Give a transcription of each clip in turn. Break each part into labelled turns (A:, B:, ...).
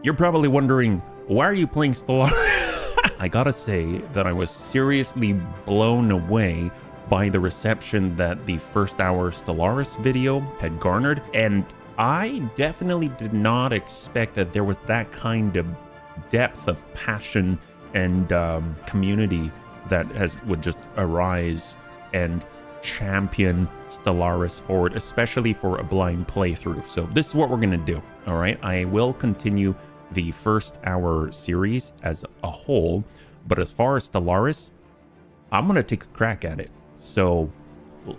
A: You're probably wondering, why are you playing Stellaris? I gotta say that I was seriously blown away by the reception that the first hour Stellaris video had garnered, and I definitely did not expect that there was that kind of depth of passion and community that would just arise and champion Stellaris forward, especially for a blind playthrough. So this is what we're gonna do. All right, I will continue the first hour series as a whole, but as far as Stellaris, I'm gonna take a crack at it. So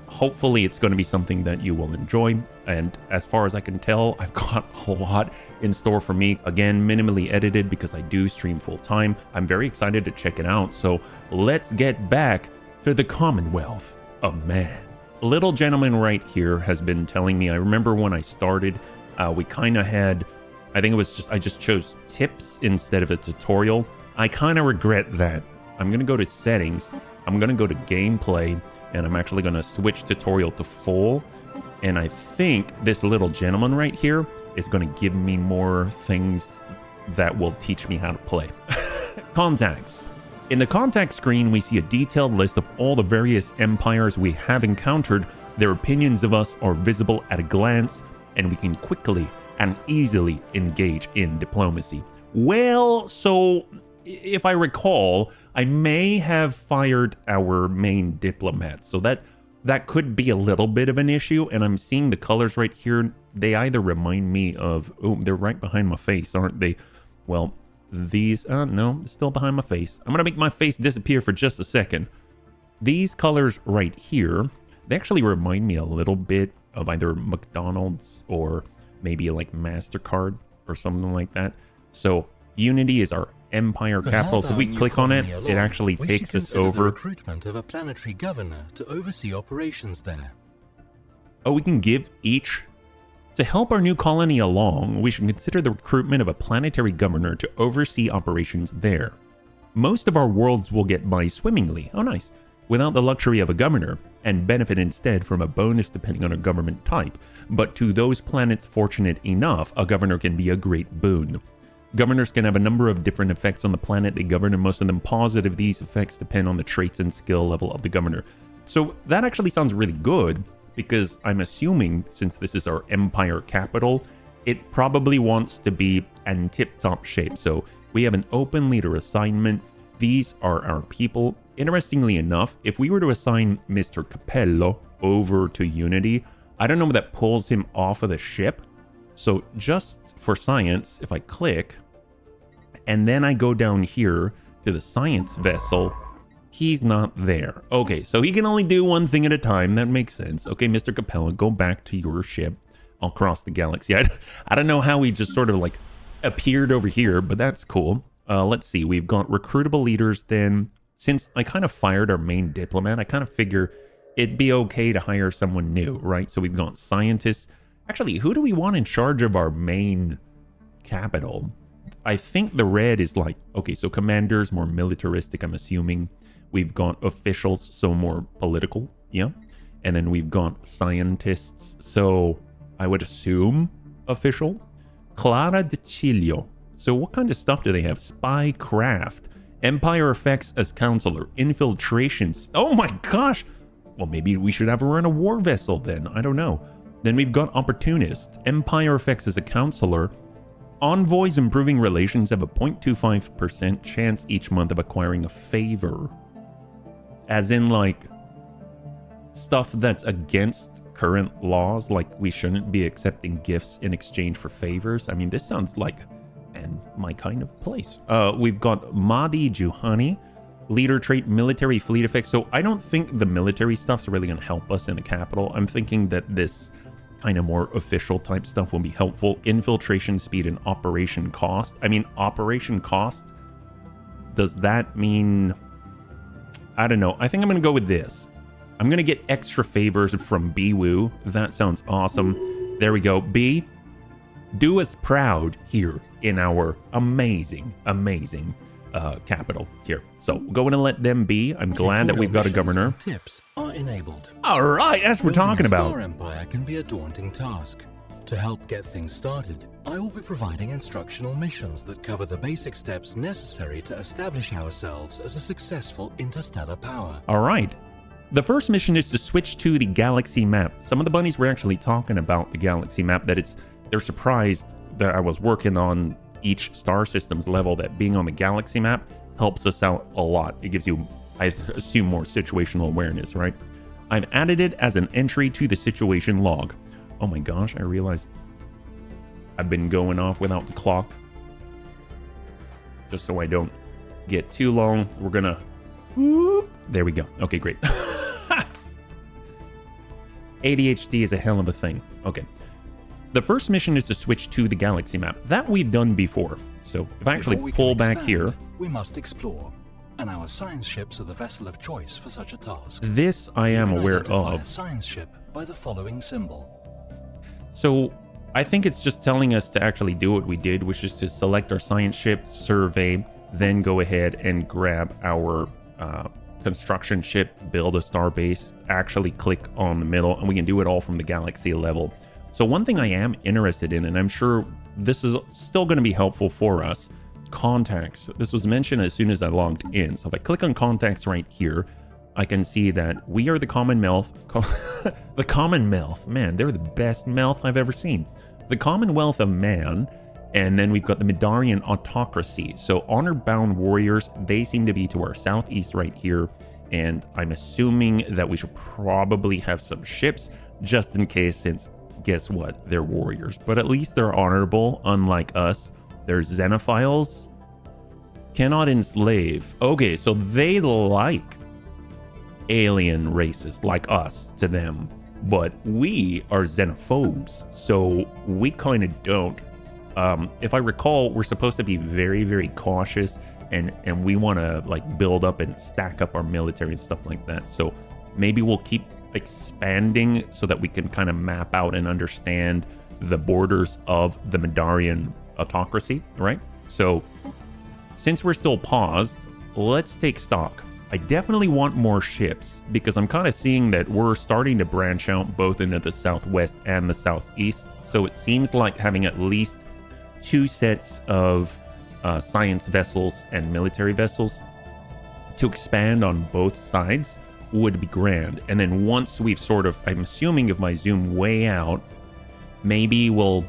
A: hopefully it's going to be something that you will enjoy. And as far as I can tell, I've got a lot in store for me. Again, minimally edited because I do stream full time. I'm very excited to check it out. So let's get back to the Commonwealth of Man. Little gentleman right here has been telling me, I remember when I started, we kind of had, I think it was just, I just chose tips instead of a tutorial. I kind of regret that. I'm going to go to settings. I'm going to go to gameplay, and I'm actually going to switch tutorial to full. And I think this little gentleman right here is going to give me more things that will teach me how to play. Contacts. In the contact screen, we see a detailed list of all the various empires we have encountered. Their opinions of us are visible at a glance, and we can quickly and easily engage in diplomacy. Well, so if I recall, I may have fired our main diplomat, so that could be a little bit of an issue. And I'm seeing the colors right here. They either remind me of, oh, they're right behind my face, aren't they? Well, these, no, they're still behind my face. I'm gonna make my face disappear for just a second. These colors right here, they actually remind me a little bit of either McDonald's or maybe like MasterCard or something like that. So Unity is our empire capital, so we click on it, it actually takes us over.
B: The recruitment of a planetary governor to oversee operations there.
A: Oh, we can give each. To help our new colony along, we should consider the recruitment of a planetary governor to oversee operations there. Most of our worlds will get by swimmingly, oh nice, without the luxury of a governor, and benefit instead from a bonus depending on a government type. But to those planets fortunate enough, a governor can be a great boon. Governors can have a number of different effects on the planet they govern, and most of them positive. These effects depend on the traits and skill level of the governor. So that actually sounds really good, because I'm assuming, since this is our empire capital, it probably wants to be in tip-top shape. So we have an open leader assignment. These are our people. Interestingly enough, if we were to assign Mr. Capello over to Unity, I don't know if that pulls him off of the ship. So just for science, if I click, and then I go down here to the science vessel, he's not there. Okay, so he can only do one thing at a time. That makes sense. Okay, Mr. Capella, go back to your ship. I'll cross the galaxy. I don't know how he just sort of like appeared over here, but that's cool. Let's see. We've got recruitable leaders then. Since I kind of fired our main diplomat, I kind of figure it'd be okay to hire someone new, right? So we've got scientists. Actually, who do we want in charge of our main capital? I think the red is like, okay, so commanders, more militaristic, I'm assuming. We've got officials, so more political, yeah. And then we've got scientists, so I would assume official. Clara de Chilio. So what kind of stuff do they have? Spy craft. Empire effects as counselor. Infiltrations. Oh my gosh! Well, maybe we should have her in a war vessel then. I don't know. Then we've got opportunist. Empire effects as a counselor. Envoys improving relations have a 0.25% chance each month of acquiring a favor. As in, like, stuff that's against current laws, like we shouldn't be accepting gifts in exchange for favors. I mean, this sounds like my kind of place. We've got Mahdi Juhani, leader trait, military fleet effects. So I don't think the military stuff's really going to help us in the capital. I'm thinking that this kind of more official type stuff will be helpful. Infiltration speed and operation cost. I mean, operation cost, does that mean, I don't know. I think I'm going to go with this. I'm going to get extra favors from B-Woo. That sounds awesome. There we go. B, do us proud here in our amazing capital here. So we're going to let them be. I'm glad that we've got a governor.
B: Tips are enabled.
A: All right, as we're talking about.
B: Star Empire can be a daunting task. To help get things started, I will be providing instructional missions that cover the basic steps necessary to establish ourselves as a successful interstellar power.
A: All right. The first mission is to switch to the galaxy map. Some of the bunnies were actually talking about the galaxy map, that they're surprised that I was working on each star system's level, that being on the galaxy map helps us out a lot. It gives you, I assume, more situational awareness, right? I've added it as an entry to the situation log. Oh my gosh, I realized I've been going off without the clock. Just so I don't get too long, we're gonna... Whoop, there we go. Okay, great. ADHD is a hell of a thing. Okay. The first mission is to switch to the galaxy map. That we've done before. So if I actually pull back here...
B: We must explore, and our science ships are the vessel of choice for such a task.
A: This I am aware of.
B: A science ship by the following symbol.
A: So I think it's just telling us to actually do what we did, which is to select our science ship, survey, then go ahead and grab our construction ship, build a star base, actually click on the middle, and we can do it all from the galaxy level. So one thing I am interested in, and I'm sure this is still going to be helpful for us, contacts. This was mentioned as soon as I logged in. So if I click on contacts right here, I can see that we are the Commonwealth. The Commonwealth, man, they're the best mouth I've ever seen. The Commonwealth of Man, and then we've got the Midarian Autocracy. So honor-bound warriors, they seem to be to our southeast right here, and I'm assuming that we should probably have some ships just in case, since guess what? They're warriors, but at least they're honorable, unlike us. They're xenophiles. Cannot enslave. Okay, so they like alien races like us to them, but we are xenophobes, so we kind of don't. If I recall, we're supposed to be very, very cautious, and we want to like build up and stack up our military and stuff like that. So maybe we'll keep expanding so that we can kind of map out and understand the borders of the Midarian autocracy, right? So since we're still paused, let's take stock. I definitely want more ships because I'm kind of seeing that we're starting to branch out both into the southwest and the southeast. So it seems like having at least 2 sets of science vessels and military vessels to expand on both sides would be grand. And then once we've sort of, I'm assuming if I zoom way out, maybe we'll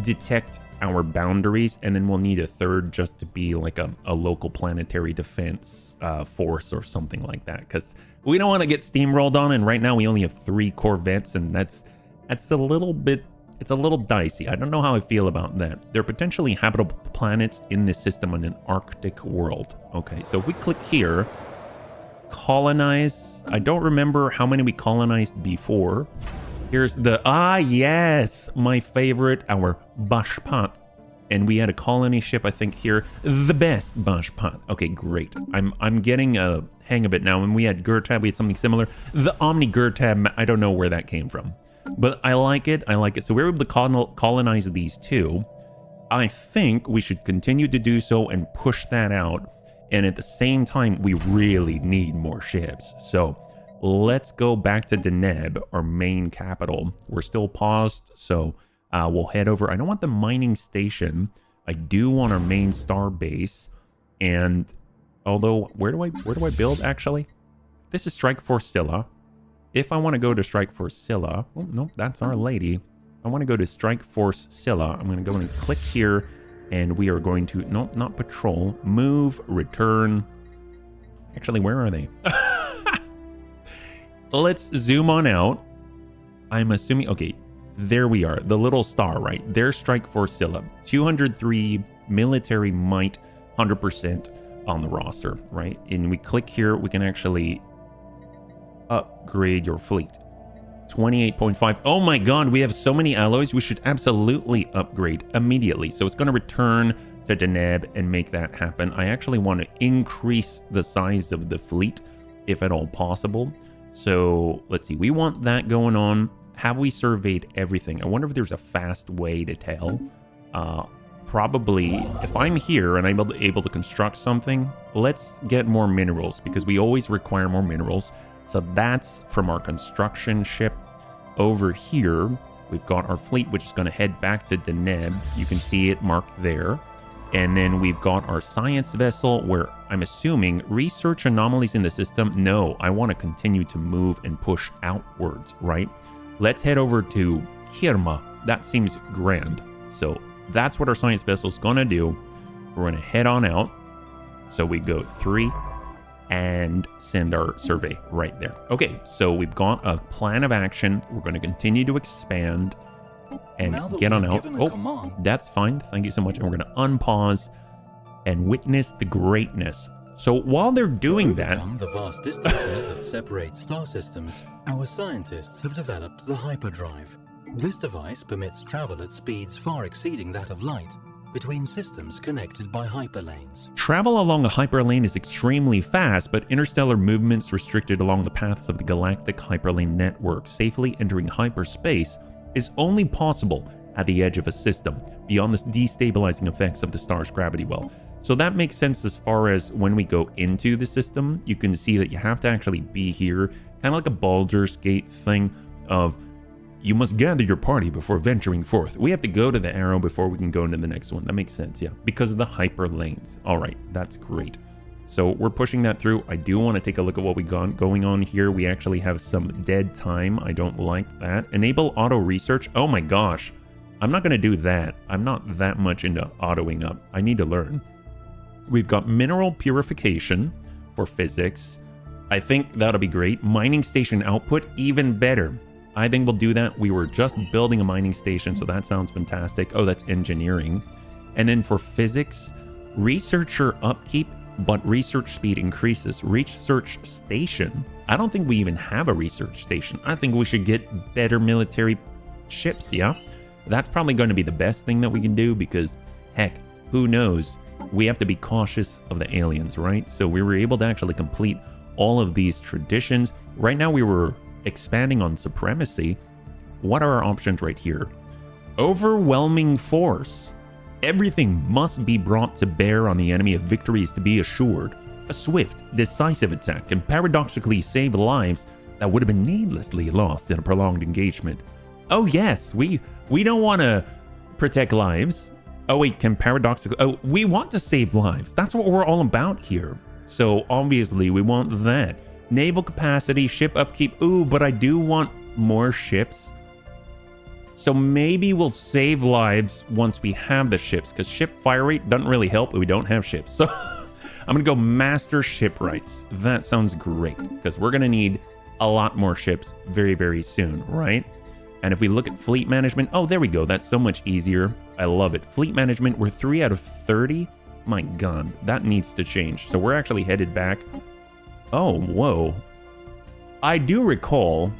A: detect our boundaries, and then we'll need a third just to be like a local planetary defense force or something like that, because we don't want to get steamrolled on, and right now we only have 3 corvettes, and that's a little bit, it's a little dicey. I don't know how I feel about that. There are potentially habitable planets in this system on an Arctic world. Okay, so if we click here, colonize, I don't remember how many we colonized before. Here's the, yes, my favorite, our Bashpat. And we had a colony ship, I think, here. The best Bashpat. Okay, great. I'm getting a hang of it now. When we had Gurtab, we had something similar. The Omni Gurtab, I don't know where that came from. But I like it. I like it. So we're able to colonize these 2. I think we should continue to do so and push that out. And at the same time, we really need more ships. So let's go back to Deneb, our main capital. We're still paused, so we'll head over. I don't want the mining station. I do want our main star base. And although, where do I build actually? This is Strike Force Scylla. If I want to go to Strike Force Scylla, oh no, that's Our Lady. I want to go to Strike Force Scylla. I'm going to go and click here, and we are going to, no, not patrol, move, return. Actually, where are they? Let's zoom on out. I'm assuming, okay, there we are. The little star, right? There's Strike Force Scylla. 203 military might, 100% on the roster, right? And we click here, we can actually upgrade your fleet. 28.5. Oh my god, we have so many alloys. We should absolutely upgrade immediately. So it's going to return to Deneb and make that happen. I actually want to increase the size of the fleet, if at all possible. So let's see, we want that going on. Have we surveyed everything? I wonder if there's a fast way to tell. Probably, if I'm here and I'm able to construct something, let's get more minerals because we always require more minerals. So that's from our construction ship. Over here, We've got our fleet, which is going to head back to Deneb. You can see it marked there. And then we've got our science vessel, where I'm assuming research anomalies in the system. No, I want to continue to move and push outwards, right? Let's head over to Hirma. That seems grand. So that's what our science vessel is going to do. We're going to head on out. So we go 3 and send our survey right there. Okay, so we've got a plan of action. We're going to continue to expand and get on out. Oh, that's fine. Thank you so much. And we're going to unpause and witness the greatness. So while they're doing that,
B: the vast distances that separate star systems, our scientists have developed the hyperdrive. This device permits travel at speeds far exceeding that of light between systems connected by hyperlanes.
A: Travel along a hyperlane is extremely fast, but interstellar movements restricted along the paths of the galactic hyperlane network. Safely entering hyperspace is only possible at the edge of a system, beyond the destabilizing effects of the star's gravity well. So that makes sense as far as when we go into the system, you can see that you have to actually be here, kind of like a Baldur's Gate thing of you must gather your party before venturing forth. We have to go to the arrow before we can go into the next one. That makes sense, yeah, because of the hyper lanes. All right, that's great. So we're pushing that through. I do want to take a look at what we got going on here. We actually have some dead time. I don't like that. Enable auto research. Oh my gosh. I'm not going to do that. I'm not that much into autoing up. I need to learn. We've got mineral purification for physics. I think that'll be great. Mining station output, even better. I think we'll do that. We were just building a mining station, so that sounds fantastic. Oh, that's engineering. And then for physics, researcher upkeep, but research speed increases. Research station. I don't think we even have a research station. I think we should get better military ships, yeah? That's probably going to be the best thing that we can do because, heck, who knows? We have to be cautious of the aliens, right? So we were able to actually complete all of these traditions. Right now we were expanding on supremacy. What are our options right here? Overwhelming force. Everything must be brought to bear on the enemy if victory is to be assured. A swift, decisive attack can paradoxically save lives that would have been needlessly lost in a prolonged engagement. Oh yes, we don't want to protect lives. Oh wait, can paradoxically... Oh, we want to save lives. That's what we're all about here. So obviously we want that. Naval capacity, ship upkeep. Ooh, but I do want more ships. So maybe we'll save lives once we have the ships, because ship fire rate doesn't really help if we don't have ships. So I'm going to go master shipwrights. That sounds great, because we're going to need a lot more ships very, very soon, right? And if we look at fleet management, oh, there we go. That's so much easier. I love it. Fleet management, we're 3 out of 30. My God, that needs to change. So we're actually headed back. Oh, whoa. I do recall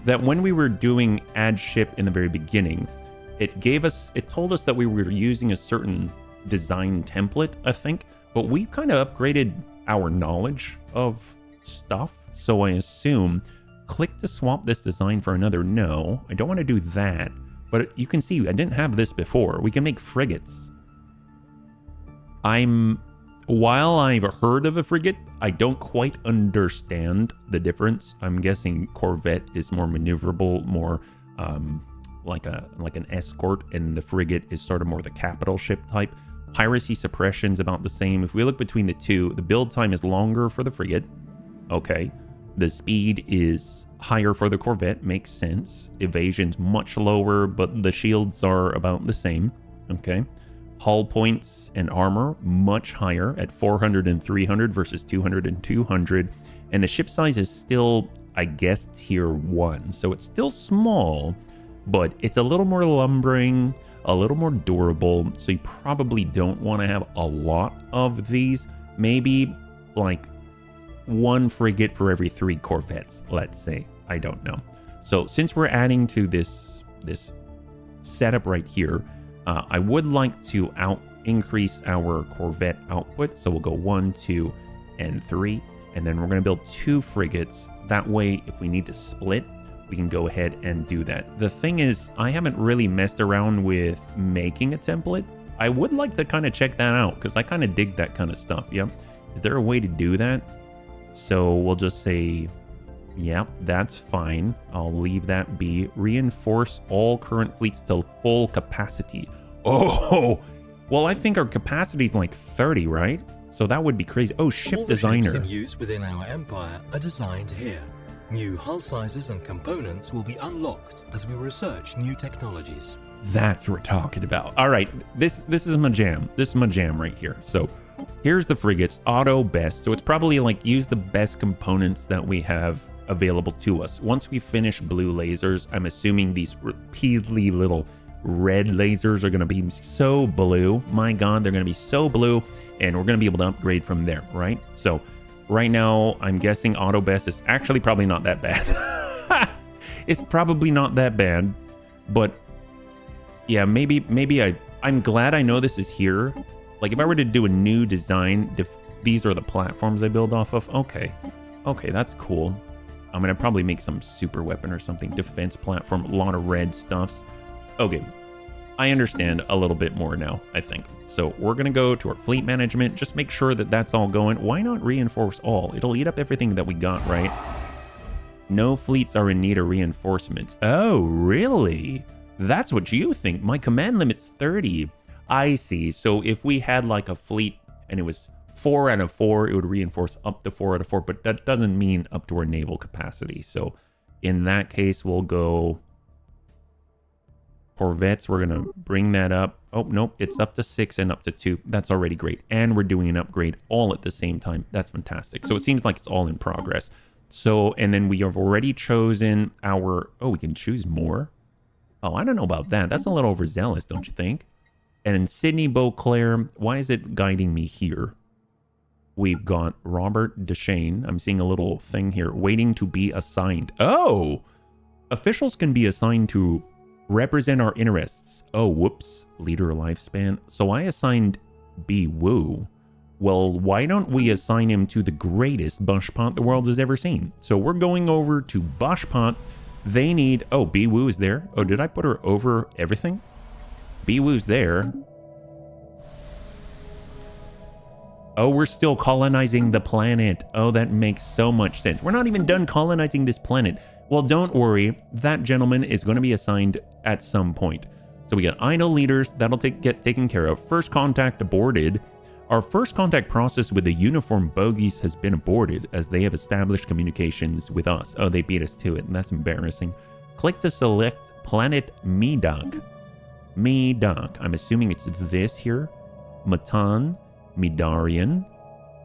A: that when we were doing add ship in the very beginning, it told us that we were using a certain design template, I think, but we kind of upgraded our knowledge of stuff. So I assume click to swap this design for another. No, I don't want to do that. But you can see I didn't have this before. We can make frigates. While I've heard of a frigate, I don't quite understand the difference. I'm guessing Corvette is more maneuverable, more like an escort, and the frigate is sort of more the capital ship type. Piracy suppression's about the same. If we look between the two, the build time is longer for the frigate. Okay. The speed is higher for the Corvette, makes sense. Evasion's much lower, but the shields are about the same. Okay. Hull points and armor much higher at 400 and 300 versus 200 and 200. And the ship size is still, I guess, tier 1. So it's still small, but it's a little more lumbering, a little more durable. So you probably don't want to have a lot of these. Maybe like 1 frigate for every 3 Corvettes, let's say. I don't know. So since we're adding to this setup right here, I would like to increase our Corvette output. So we'll go 1, 2, and 3. And then we're going to build 2 frigates. That way, if we need to split, we can go ahead and do that. The thing is, I haven't really messed around with making a template. I would like to kind of check that out because I kind of dig that kind of stuff. Yeah. Is there a way to do that? So we'll just say Yep, that's fine. I'll leave that be. Reinforce all current fleets to full capacity. Oh, well, I think our capacity is like 30, right? So that would be crazy. Oh, ship designer.
B: All the ships in use within our empire are designed here. New hull sizes and components will be unlocked as we research new technologies.
A: That's what we're talking about. All right, this is my jam. This is my jam right here. So here's the frigates, auto best. So it's probably like use the best components that we have available to us. Once we finish blue lasers, I'm assuming these repeatedly little red lasers are going to be so blue. My God, they're going to be so blue, and we're going to be able to upgrade from there, right? So right now, I'm guessing auto best is actually probably not that bad. It's probably not that bad, but yeah, maybe I'm glad I know this is here. Like if I were to do a new design, these are the platforms I build off of. Okay, that's cool. I'm gonna probably make some super weapon or something, defense platform, a lot of red stuffs. Okay, I understand a little bit more now, I think. So we're gonna go to our fleet management, just make sure that that's all going. Why not reinforce all? It'll eat up everything that we got, right? No fleets are in need of reinforcements. Oh, really? That's what you think. My command limit's 30. I see. So if we had like a fleet and it was 4 out of 4, it would reinforce up to 4 out of 4, but that doesn't mean up to our naval capacity. So in that case, we'll go corvettes. We're going to bring that up. Oh, nope. It's up to 6 and up to 2. That's already great. And we're doing an upgrade all at the same time. That's fantastic. So it seems like it's all in progress. So, and then we have already chosen our, oh, we can choose more. Oh, I don't know about that. That's a little overzealous, don't you think? And in Sydney Beauclair, why is it guiding me here? We've got Robert Deshane. I'm seeing a little thing here, waiting to be assigned. Oh, officials can be assigned to represent our interests. Oh, whoops, leader lifespan. So I assigned B. Wu. Well, why don't we assign him to the greatest bushpot the world has ever seen? So we're going over to bushpot. They need, oh, B. Wu is there. Oh, did I put her over everything? B. Wu's there. Oh, we're still colonizing the planet. Oh, that makes so much sense. We're not even done colonizing this planet. Well, don't worry. That gentleman is going to be assigned at some point. So we got idle leaders. That'll get taken care of. First contact aborted. Our first contact process with the uniform bogies has been aborted as they have established communications with us. Oh, they beat us to it, and that's embarrassing. Click to select planet Medoc. Medoc. I'm assuming it's this here. Matan, Midarian,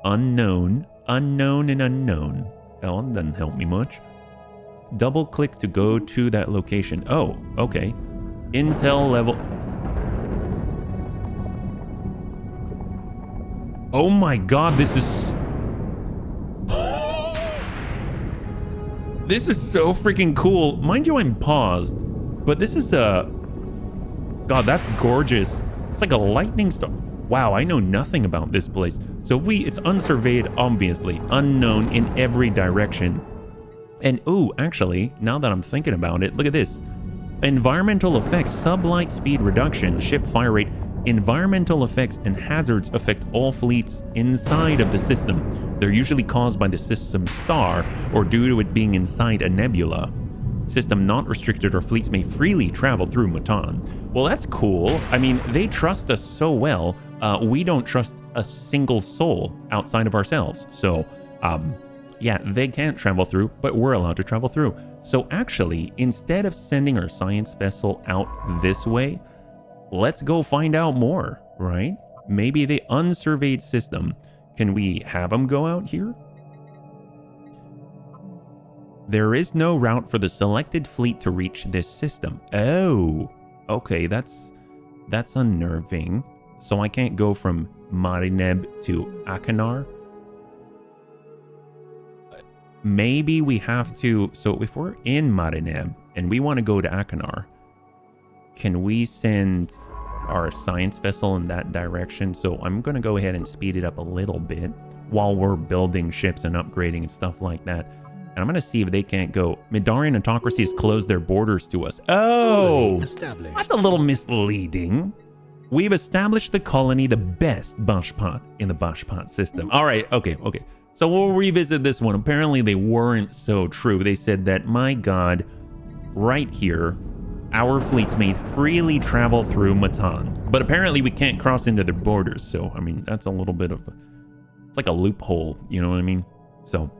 A: unknown, unknown, and unknown. Oh, that doesn't help me much. Double click to go to that location. Oh, okay. Intel level. Oh my God, this is... This is so freaking cool. Mind you, I'm paused, but this is a... God, that's gorgeous. It's like a lightning storm. Wow, I know nothing about this place. So it's unsurveyed, obviously, unknown in every direction. And ooh, actually, now that I'm thinking about it, look at this. Environmental effects, sublight speed reduction, ship fire rate. Environmental effects and hazards affect all fleets inside of the system. They're usually caused by the system star or due to it being inside a nebula. System not restricted or fleets may freely travel through Matan. Well, that's cool. I mean, they trust us so well. We don't trust a single soul outside of ourselves. So, yeah, they can't travel through, but we're allowed to travel through. So actually, instead of sending our science vessel out this way, let's go find out more, right? Maybe the unsurveyed system. Can we have them go out here? There is no route for the selected fleet to reach this system. Oh, okay, that's unnerving. So I can't go from Marineb to Akanar. Maybe we have to, so if we're in Marineb and we want to go to Akanar, can we send our science vessel in that direction? So I'm going to go ahead and speed it up a little bit while we're building ships and upgrading and stuff like that. And I'm going to see if they can't go. Midarian autocracy has closed their borders to us. Oh, that's a little misleading. We've established the colony, the best bushpot in the bushpot system. All right, okay. So we'll revisit this one. Apparently they weren't so true. They said that, my God, right here, our fleets may freely travel through Matan. But apparently we can't cross into their borders. So, I mean, that's a little bit of it's like a loophole, you know what I mean? So,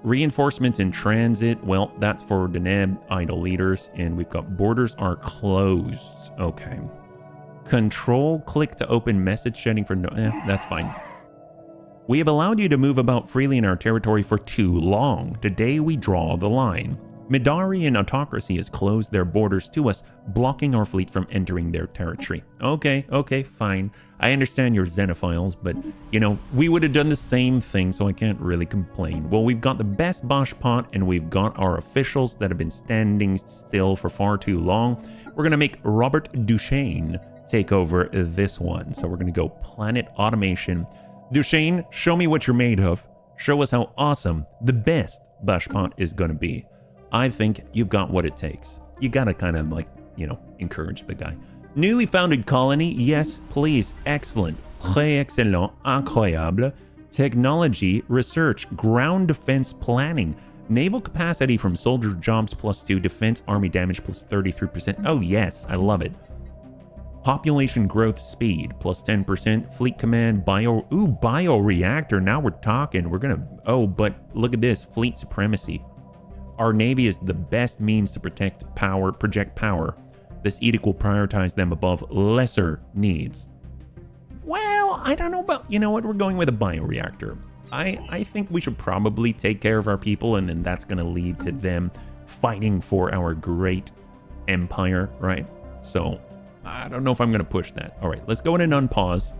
A: reinforcements in transit. Well, that's for Deneb, idle leaders. And we've got borders are closed. Okay. Control, click to open message shedding for that's fine. We have allowed you to move about freely in our territory for too long. Today we draw the line. Midarian autocracy has closed their borders to us, blocking our fleet from entering their territory. Okay, fine. I understand you're xenophiles, but, you know, we would have done the same thing, so I can't really complain. Well, we've got the best Boschpot, and we've got our officials that have been standing still for far too long. We're going to make Robert Duchesne take over this one. So we're going to go Planet Automation. Duchesne, show me what you're made of. Show us how awesome the best Boschpot is going to be. I think you've got what it takes. You gotta kind of like, you know, encourage the guy. Newly founded colony, yes, please, excellent, très excellent, incroyable. Technology, research, ground defense planning, naval capacity from soldier jobs +2, defense army damage +33%. Oh yes, I love it. Population growth speed +10%, fleet command, bioreactor. Now we're talking. We're gonna, but look at this, fleet supremacy. Our Navy is the best means to project power. This edict will prioritize them above lesser needs. Well, I don't know about, you know what, we're going with a bioreactor. I think we should probably take care of our people, and then that's going to lead to them fighting for our great empire, right? So, I don't know if I'm going to push that. All right, let's go in and unpause,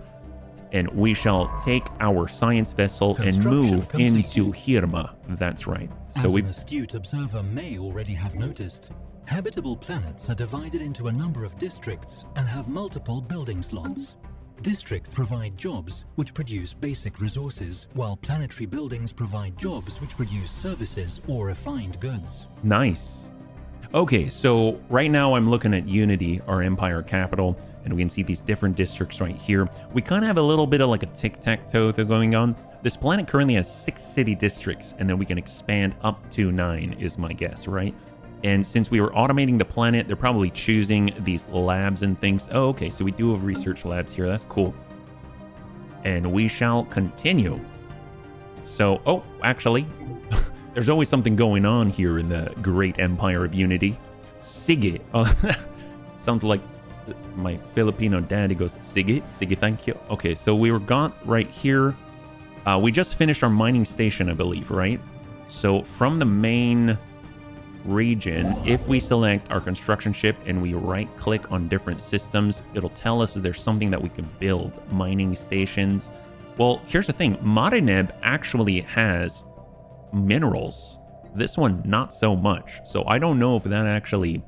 A: and we shall take our science vessel and move into Hirma. That's right.
B: So an astute observer may already have noticed, habitable planets are divided into a number of districts and have multiple building slots. Districts provide jobs which produce basic resources, while planetary buildings provide jobs which produce services or refined goods.
A: Nice. Okay, so right now I'm looking at Unity, our empire capital, and we can see these different districts right here. We kind of have a little bit of like a tic-tac-toe going on. This planet currently has 6 city districts, and then we can expand up to 9 is my guess, right? And since we were automating the planet, they're probably choosing these labs and things. Oh, okay, so we do have research labs here. That's cool. And we shall continue. So, actually, there's always something going on here in the great empire of Unity. Sige. Sounds like my Filipino dad. He goes, Sige, Sige, thank you. Okay, so we were got right here. We just finished our mining station, I believe, right? So from the main region, if we select our construction ship and we right-click on different systems, it'll tell us if there's something that we can build. Mining stations. Well, here's the thing. Marineb actually has minerals. This one, not so much. So I don't know if that actually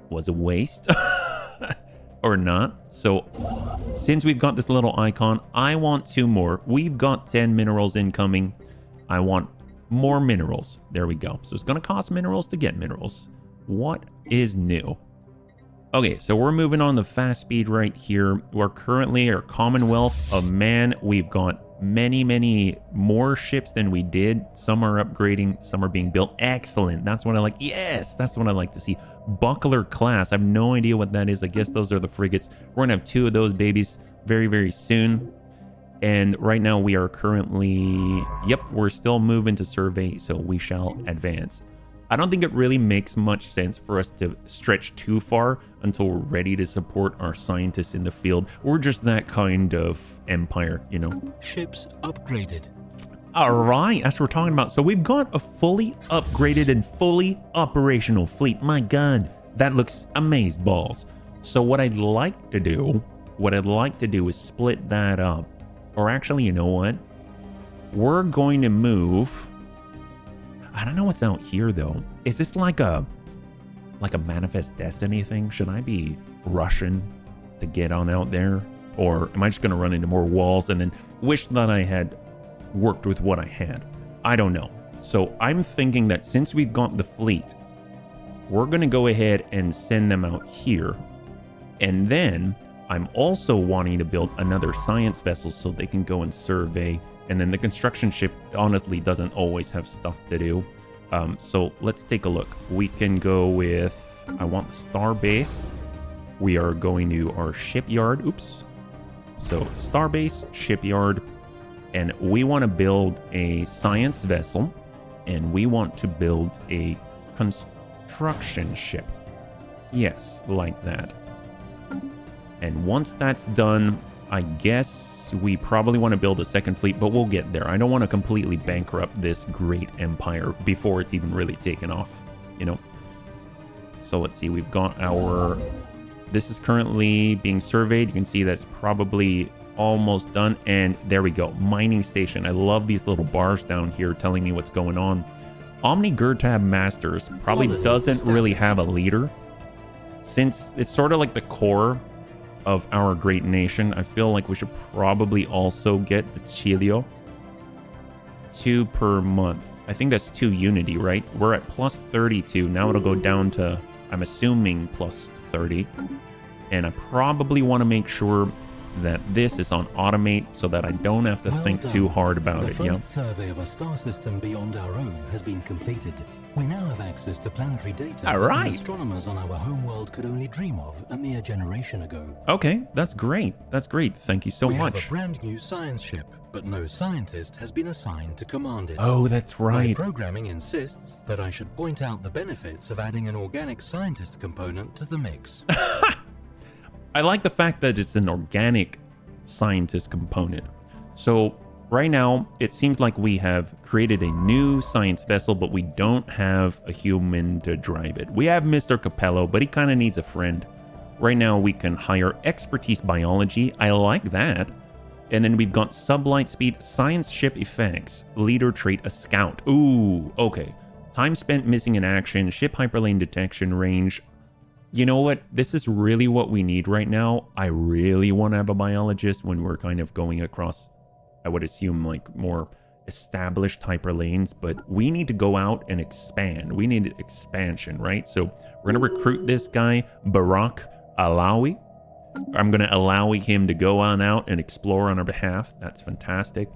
A: was a waste or not. So since we've got this little icon, I want 2 more. We've got 10 minerals incoming. I want more minerals. There we go. So it's going to cost minerals to get minerals. What is new? Okay, so we're moving on the fast speed right here. We're currently our Commonwealth of Man. We've got many more ships than we did. Some are upgrading, some are being built. Excellent. That's what I like. Yes, that's what I like to see. Buckler class. I have no idea what that is. I guess those are the frigates. We're gonna have 2 of those babies very soon. And right now we are currently, we're still moving to survey, so we shall advance. I don't think it really makes much sense for us to stretch too far until we're ready to support our scientists in the field. We're just that kind of empire, you know.
B: Ships upgraded.
A: All right, that's what we're talking about. So we've got a fully upgraded and fully operational fleet. My God, that looks amazeballs. So what I'd like to do is split that up. Or actually, you know what? We're going to move. I don't know what's out here though. Is this like a Manifest Destiny thing? Should I be rushing to get on out there? Or am I just going to run into more walls and then wish that I had worked with what I had? I don't know. So I'm thinking that since we've got the fleet, we're going to go ahead and send them out here. And then I'm also wanting to build another science vessel so they can go and survey. And then the construction ship honestly doesn't always have stuff to do. So let's take a look. We can go with, I want the star base. We are going to our shipyard. Oops. So starbase, shipyard, and we want to build a science vessel, and we want to build a construction ship. Yes, like that. And once that's done, I guess we probably want to build a second fleet, but we'll get there. I don't want to completely bankrupt this great empire before it's even really taken off, you know? So let's see, we've got our... This is currently being surveyed. You can see that's probably almost done. And there we go. Mining station. I love these little bars down here telling me what's going on. Omni Gurtab Masters probably doesn't really have a leader. Since it's sort of like the core of our great nation, I feel like we should probably also get the Chilio. 2 per month. I think that's 2 unity, right? We're at plus 32. Now it'll go down to, I'm assuming, plus 30. And I probably want to make sure that this is on automate so that I don't have to think too hard about it.
B: The first survey of a star system beyond our own has been completed. We now have access to planetary data that the astronomers on our homeworld could only dream of a mere generation ago.
A: Okay, that's great. That's great. Thank you so much.
B: We have a brand new science ship, but no scientist has been assigned to command it.
A: Oh, that's right.
B: My programming insists that I should point out the benefits of adding an organic scientist component to the mix.
A: I like the fact that it's an organic scientist component. So right now, it seems like we have created a new science vessel, but we don't have a human to drive it. We have Mr. Capello, but he kind of needs a friend. Right now, we can hire expertise biology. I like that. And then we've got sublight speed, science ship effects, leader trait, a scout. Ooh, okay. Time spent missing in action, ship hyperlane detection range. You know what? This is really what we need right now. I really want to have a biologist when we're kind of going across, I would assume, like more established hyperlanes, but we need to go out and expand. We need expansion, right? So we're going to recruit this guy, Barack Alawi. I'm going to allow him to go on out and explore on our behalf. That's fantastic.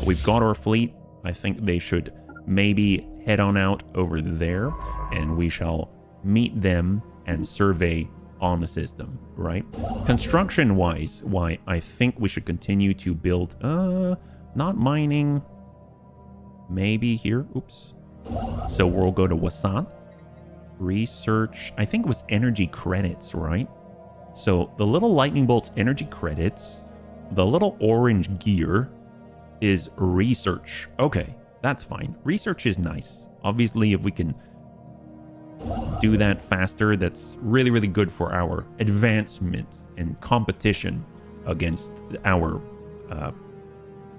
A: We've got our fleet. I think they should maybe head on out over there, and we shall meet them and survey on the system, right? Construction-wise, why I think we should continue to build, not mining, maybe here, oops. So we'll go to Wasan. Research, I think it was energy credits, right? So the little lightning bolts energy credits, the little orange gear is research. Okay, that's fine. Research is nice. Obviously, if we can do that faster, that's really, really good for our advancement and competition against our, I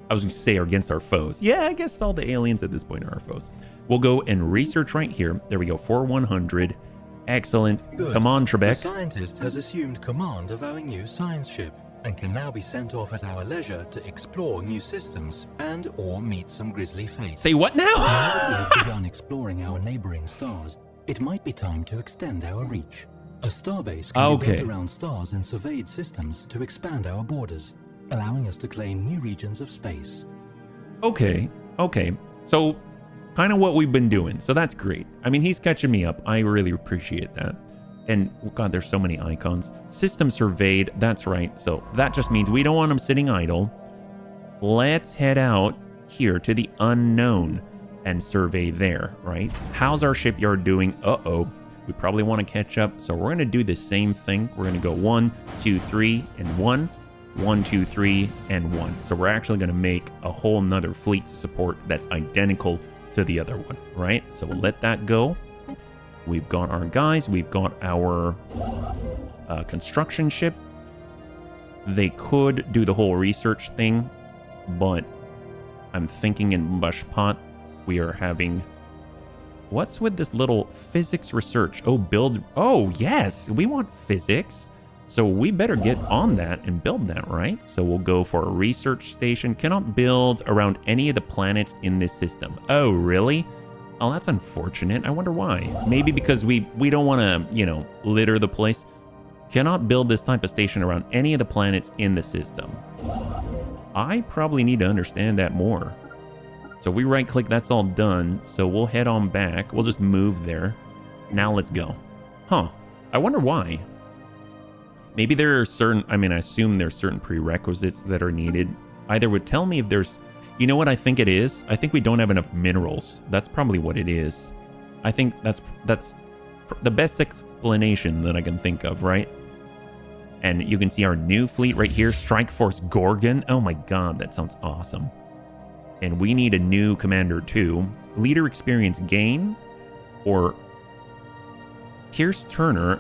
A: was going to say against our foes. Yeah, I guess all the aliens at this point are our foes. We'll go and research right here. There we go, for 100. Excellent.
B: Good.
A: Come on, Trebek.
B: The scientist has assumed command of our new science ship and can now be sent off at our leisure to explore new systems and or meet some grisly fates.
A: Say what now?
B: Now that we have begun exploring our neighboring stars, it might be time to extend our reach. A starbase can be built around stars and surveyed systems to expand our borders, allowing us to claim new regions of space.
A: Okay. So kind of what we've been doing. So that's great. I mean, he's catching me up. I really appreciate that. And God, there's so many icons. System surveyed. That's right. So that just means we don't want them sitting idle. Let's head out here to the unknown and survey there, right? How's our shipyard doing? Uh-oh. We probably want to catch up. So we're going to do the same thing. We're going to go 1, 2, 3, and 1. 1, 2, 3, and 1. So we're actually going to make a whole nother fleet support that's identical to the other one, right? So we'll let that go. We've got our guys. We've got our construction ship. They could do the whole research thing, but I'm thinking in Bashpat, we are having... What's with this little physics research? Oh, build... Oh, yes! We want physics. So we better get on that and build that, right? So we'll go for a research station. Cannot build around any of the planets in this system. Oh, really? Oh, that's unfortunate. I wonder why. Maybe because we don't want to, you know, litter the place. Cannot build this type of station around any of the planets in the system. I probably need to understand that more. So if we right click, that's all done. So we'll head on back. We'll just move there. Now let's go. Huh. I wonder why. Maybe there are certain, I mean, I assume there's certain prerequisites that are needed. Either would tell me if there's, you know what I think it is? I think we don't have enough minerals. That's probably what it is. I think that's the best explanation that I can think of, right? And you can see our new fleet right here, Strike Force Gorgon. Oh my god, that sounds awesome. And we need a new commander too. Leader experience gain, or Pierce Turner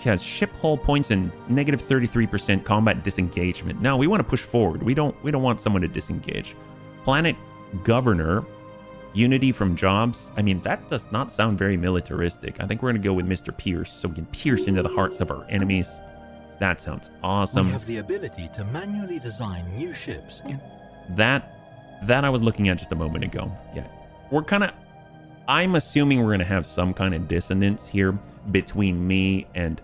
A: has ship hull points and negative 33% combat disengagement. No, we want to push forward. We don't want someone to disengage. Planet Governor, unity from jobs. I mean, that does not sound very militaristic. I think we're going to go with Mr. Pierce so we can pierce into the hearts of our enemies. That sounds awesome.
B: We have the ability to manually design new ships in
A: that I was looking at just a moment ago. Yeah. I'm assuming we're going to have some kind of dissonance here between me and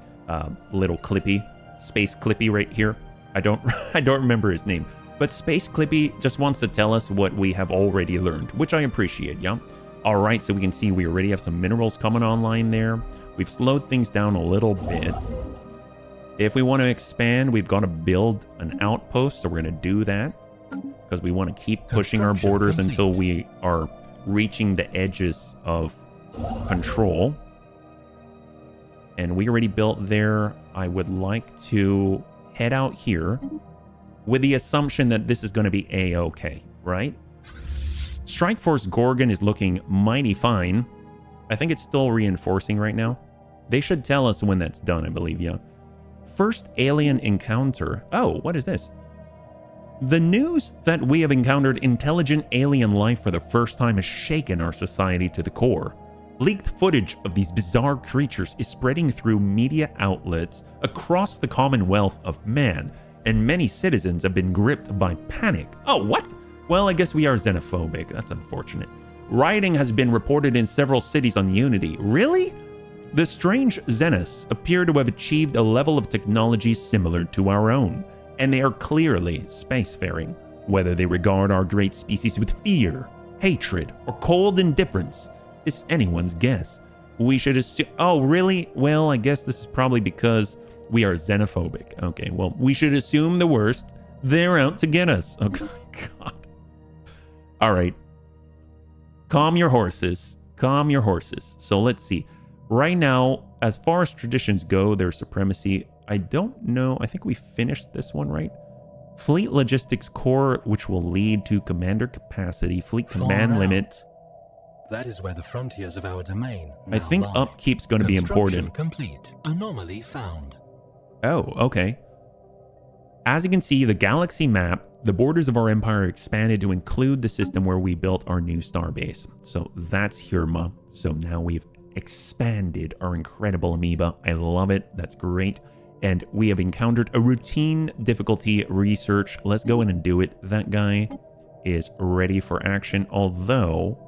A: little Clippy, Space Clippy right here. I don't remember his name, but Space Clippy just wants to tell us what we have already learned, which I appreciate, yeah? All right, so we can see we already have some minerals coming online there. We've slowed things down a little bit. If we want to expand, we've got to build an outpost, so we're going to do that because we want to keep pushing our borders until we are reaching the edges of control. And we already built there. I would like to head out here with the assumption that this is going to be a-okay, right? Strike Force Gorgon is looking mighty fine. I think it's still reinforcing right now. They should tell us when that's done, I believe, yeah. First alien encounter. Oh, what is this? The news that we have encountered intelligent alien life for the first time has shaken our society to the core. Leaked footage of these bizarre creatures is spreading through media outlets across the Commonwealth of Man, and many citizens have been gripped by panic. Oh, what? Well, I guess we are xenophobic. That's unfortunate. Rioting has been reported in several cities on Unity. Really? The strange Xenos appear to have achieved a level of technology similar to our own, and they are clearly spacefaring. Whether they regard our great species with fear, hatred, or cold indifference is anyone's guess. We should assume... Oh, really? Well, I guess this is probably because we are xenophobic. Okay, well, we should assume the worst. They're out to get us. Oh, God. All right. Calm your horses. Calm your horses. So let's see. Right now, as far as traditions go, their supremacy... I don't know. I think we finished this one, right? Fleet Logistics Core, which will lead to commander capacity, fleet command limit.
B: That is where the frontiers of our domain now
A: I think
B: lie.
A: upkeep's going to be important.
B: Complete. Anomaly found.
A: Oh, okay. As you can see, the galaxy map, the borders of our empire expanded to include the system where we built our new starbase. So that's Hirma. So now we've expanded our incredible amoeba. I love it. That's great. And we have encountered a routine difficulty research. Let's go in and do it. That guy is ready for action. Although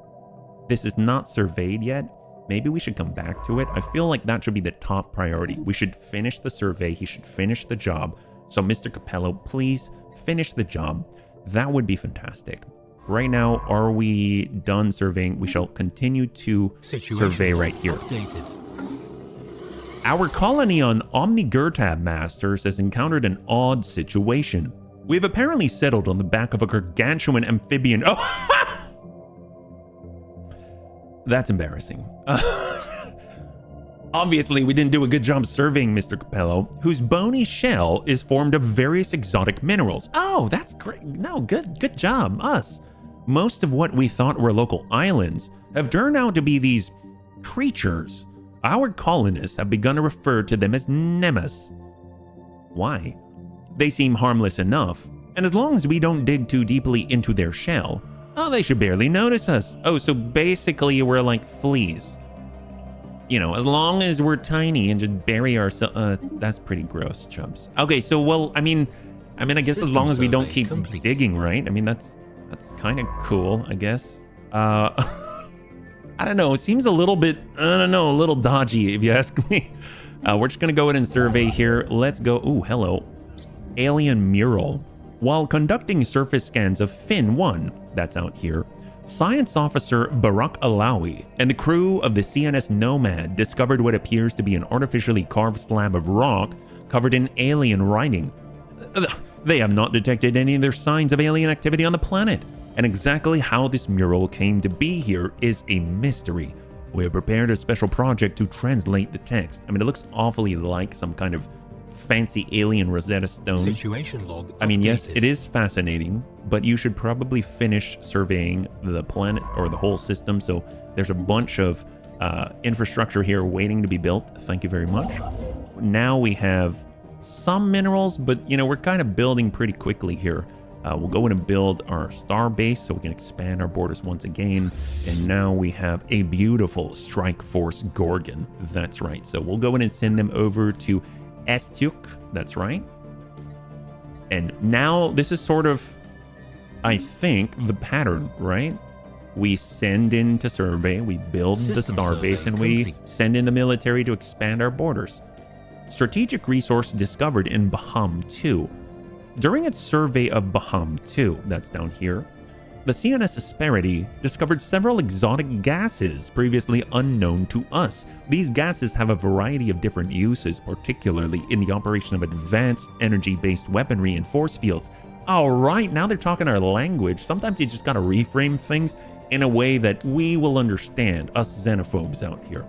A: this is not surveyed yet, maybe we should come back to it. I feel like that should be the top priority. We should finish the survey. He should finish the job. So Mr. Capello, please finish the job. That would be fantastic. Right now, are we done surveying? We shall continue to survey right here.
B: Updated.
A: Our colony on Omni-Gurtab Masters has encountered an odd situation. We've apparently settled on the back of a gargantuan amphibian. Oh, that's embarrassing. Obviously, we didn't do a good job surveying Mr. Capello, whose bony shell is formed of various exotic minerals. Oh, that's great. No, good job, us. Most of what we thought were local islands have turned out to be these creatures. Our colonists have begun to refer to them as Nemes. Why? They seem harmless enough, and as long as we don't dig too deeply into their shell, oh, they should barely notice us. Oh, so basically we're like fleas. You know, as long as we're tiny and just bury ourselves, that's pretty gross, chumps. Okay, so well, I mean, I guess as long as we don't keep digging, right? I mean, that's kind of cool, I guess. I don't know. It seems a little bit, I don't know, a little dodgy if you ask me. We're just going to go ahead and survey here. Let's go. Ooh, hello. Alien mural. While conducting surface scans of Fin 1, that's out here, Science Officer Barak Alawi and the crew of the CNS Nomad discovered what appears to be an artificially carved slab of rock covered in alien writing. They have not detected any other signs of alien activity on the planet, and exactly how this mural came to be here is a mystery. We have prepared a special project to translate the text. I mean, it looks awfully like some kind of fancy alien Rosetta Stone.
B: Situation log updated.
A: I mean, yes, it is fascinating, but you should probably finish surveying the planet or the whole system. So there's a bunch of infrastructure here waiting to be built. Thank you very much. Now we have some minerals, but you know, we're kind of building pretty quickly here. We'll go in and build our star base so we can expand our borders once again. And now we have a beautiful Strike Force Gorgon. That's right. So we'll go in and send them over to Estuk, that's right. And now this is sort of, I think, the pattern, right? We send in to survey, we build the starbase, and we send in the military to expand our borders. Strategic resource discovered in Baham 2. During its survey of Baham 2, that's down here, the CNS Asperity discovered several exotic gases previously unknown to us. These gases have a variety of different uses, particularly in the operation of advanced energy-based weaponry and force fields. All right, now they're talking our language. Sometimes you just gotta reframe things in a way that we will understand, us xenophobes out here.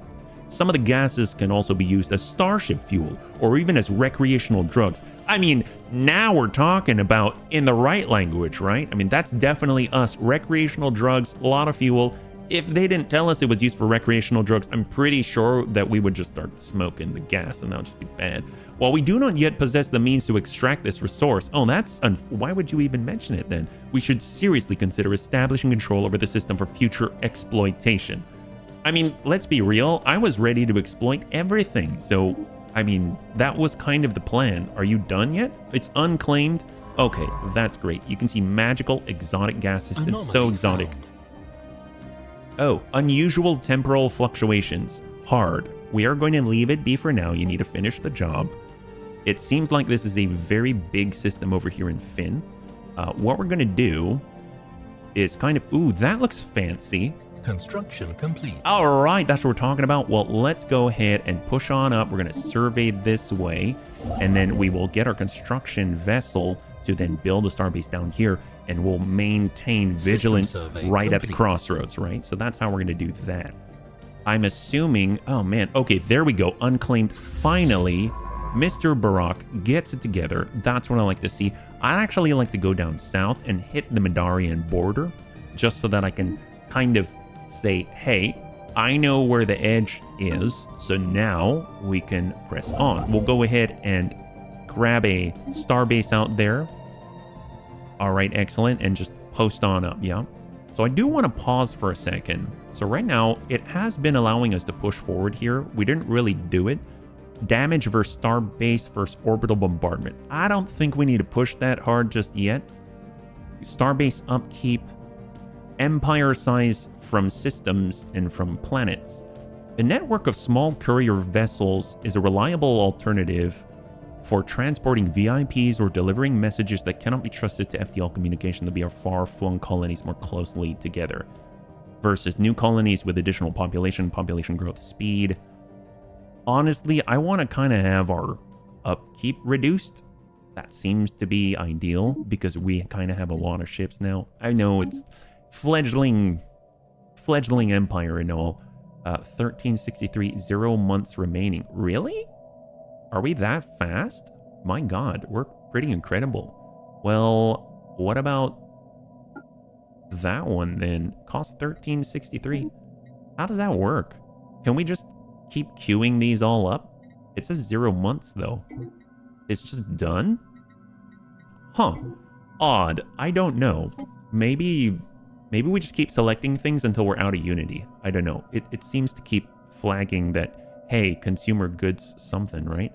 A: Some of the gases can also be used as starship fuel or even as recreational drugs. I mean, now we're talking about in the right language, right? I mean, that's definitely us. Recreational drugs, a lot of fuel. If they didn't tell us it was used for recreational drugs, I'm pretty sure that we would just start smoking the gas and that would just be bad. While we do not yet possess the means to extract this resource, why would you even mention it then? We should seriously consider establishing control over the system for future exploitation. I mean, let's be real, I was ready to exploit everything. So, I mean, that was kind of the plan. Are you done yet? It's unclaimed. Okay, that's great. You can see magical exotic gases. It's so exotic. Oh, unusual temporal fluctuations. Hard. We are going to leave it be for now. You need to finish the job. It seems like this is a very big system over here in Finn. What we're going to do is kind of... Ooh, that looks fancy.
B: Construction complete.
A: All right, that's what we're talking about. Well, let's go ahead and push on up. We're going to survey this way, and then we will get our construction vessel to then build a starbase down here, and we'll maintain vigilance right at the crossroads, right? So that's how we're going to do that. I'm assuming... Oh, man. Okay, there we go. Unclaimed. Finally, Mr. Barak gets it together. That's what I like to see. I actually like to go down south and hit the Madarian border, just so that I can kind of say, hey, I know where the edge is, so now we can press on. We'll go ahead and grab a starbase out there. All right, excellent, and just post on up, yeah? So I do want to pause for a second. So right now, it has been allowing us to push forward here. We didn't really do it. Damage versus starbase versus orbital bombardment. I don't think we need to push that hard just yet. Starbase upkeep. Empire size from systems and from planets. A network of small courier vessels is a reliable alternative for transporting VIPs or delivering messages that cannot be trusted to FTL communication to be our far-flung colonies more closely together. Versus new colonies with additional population growth speed. Honestly, I want to kind of have our upkeep reduced. That seems to be ideal because we kind of have a lot of ships now. I know it's fledgling empire and all. 1363, 0 months remaining. Really? Are we that fast? My god, we're pretty incredible. Well, what about that one then? Cost 1363. How does that work? Can we just keep queuing these all up? It says 0 months though. It's just done? Huh. Odd. I don't know. Maybe we just keep selecting things until we're out of Unity. I don't know. It seems to keep flagging that, hey, consumer goods something, right?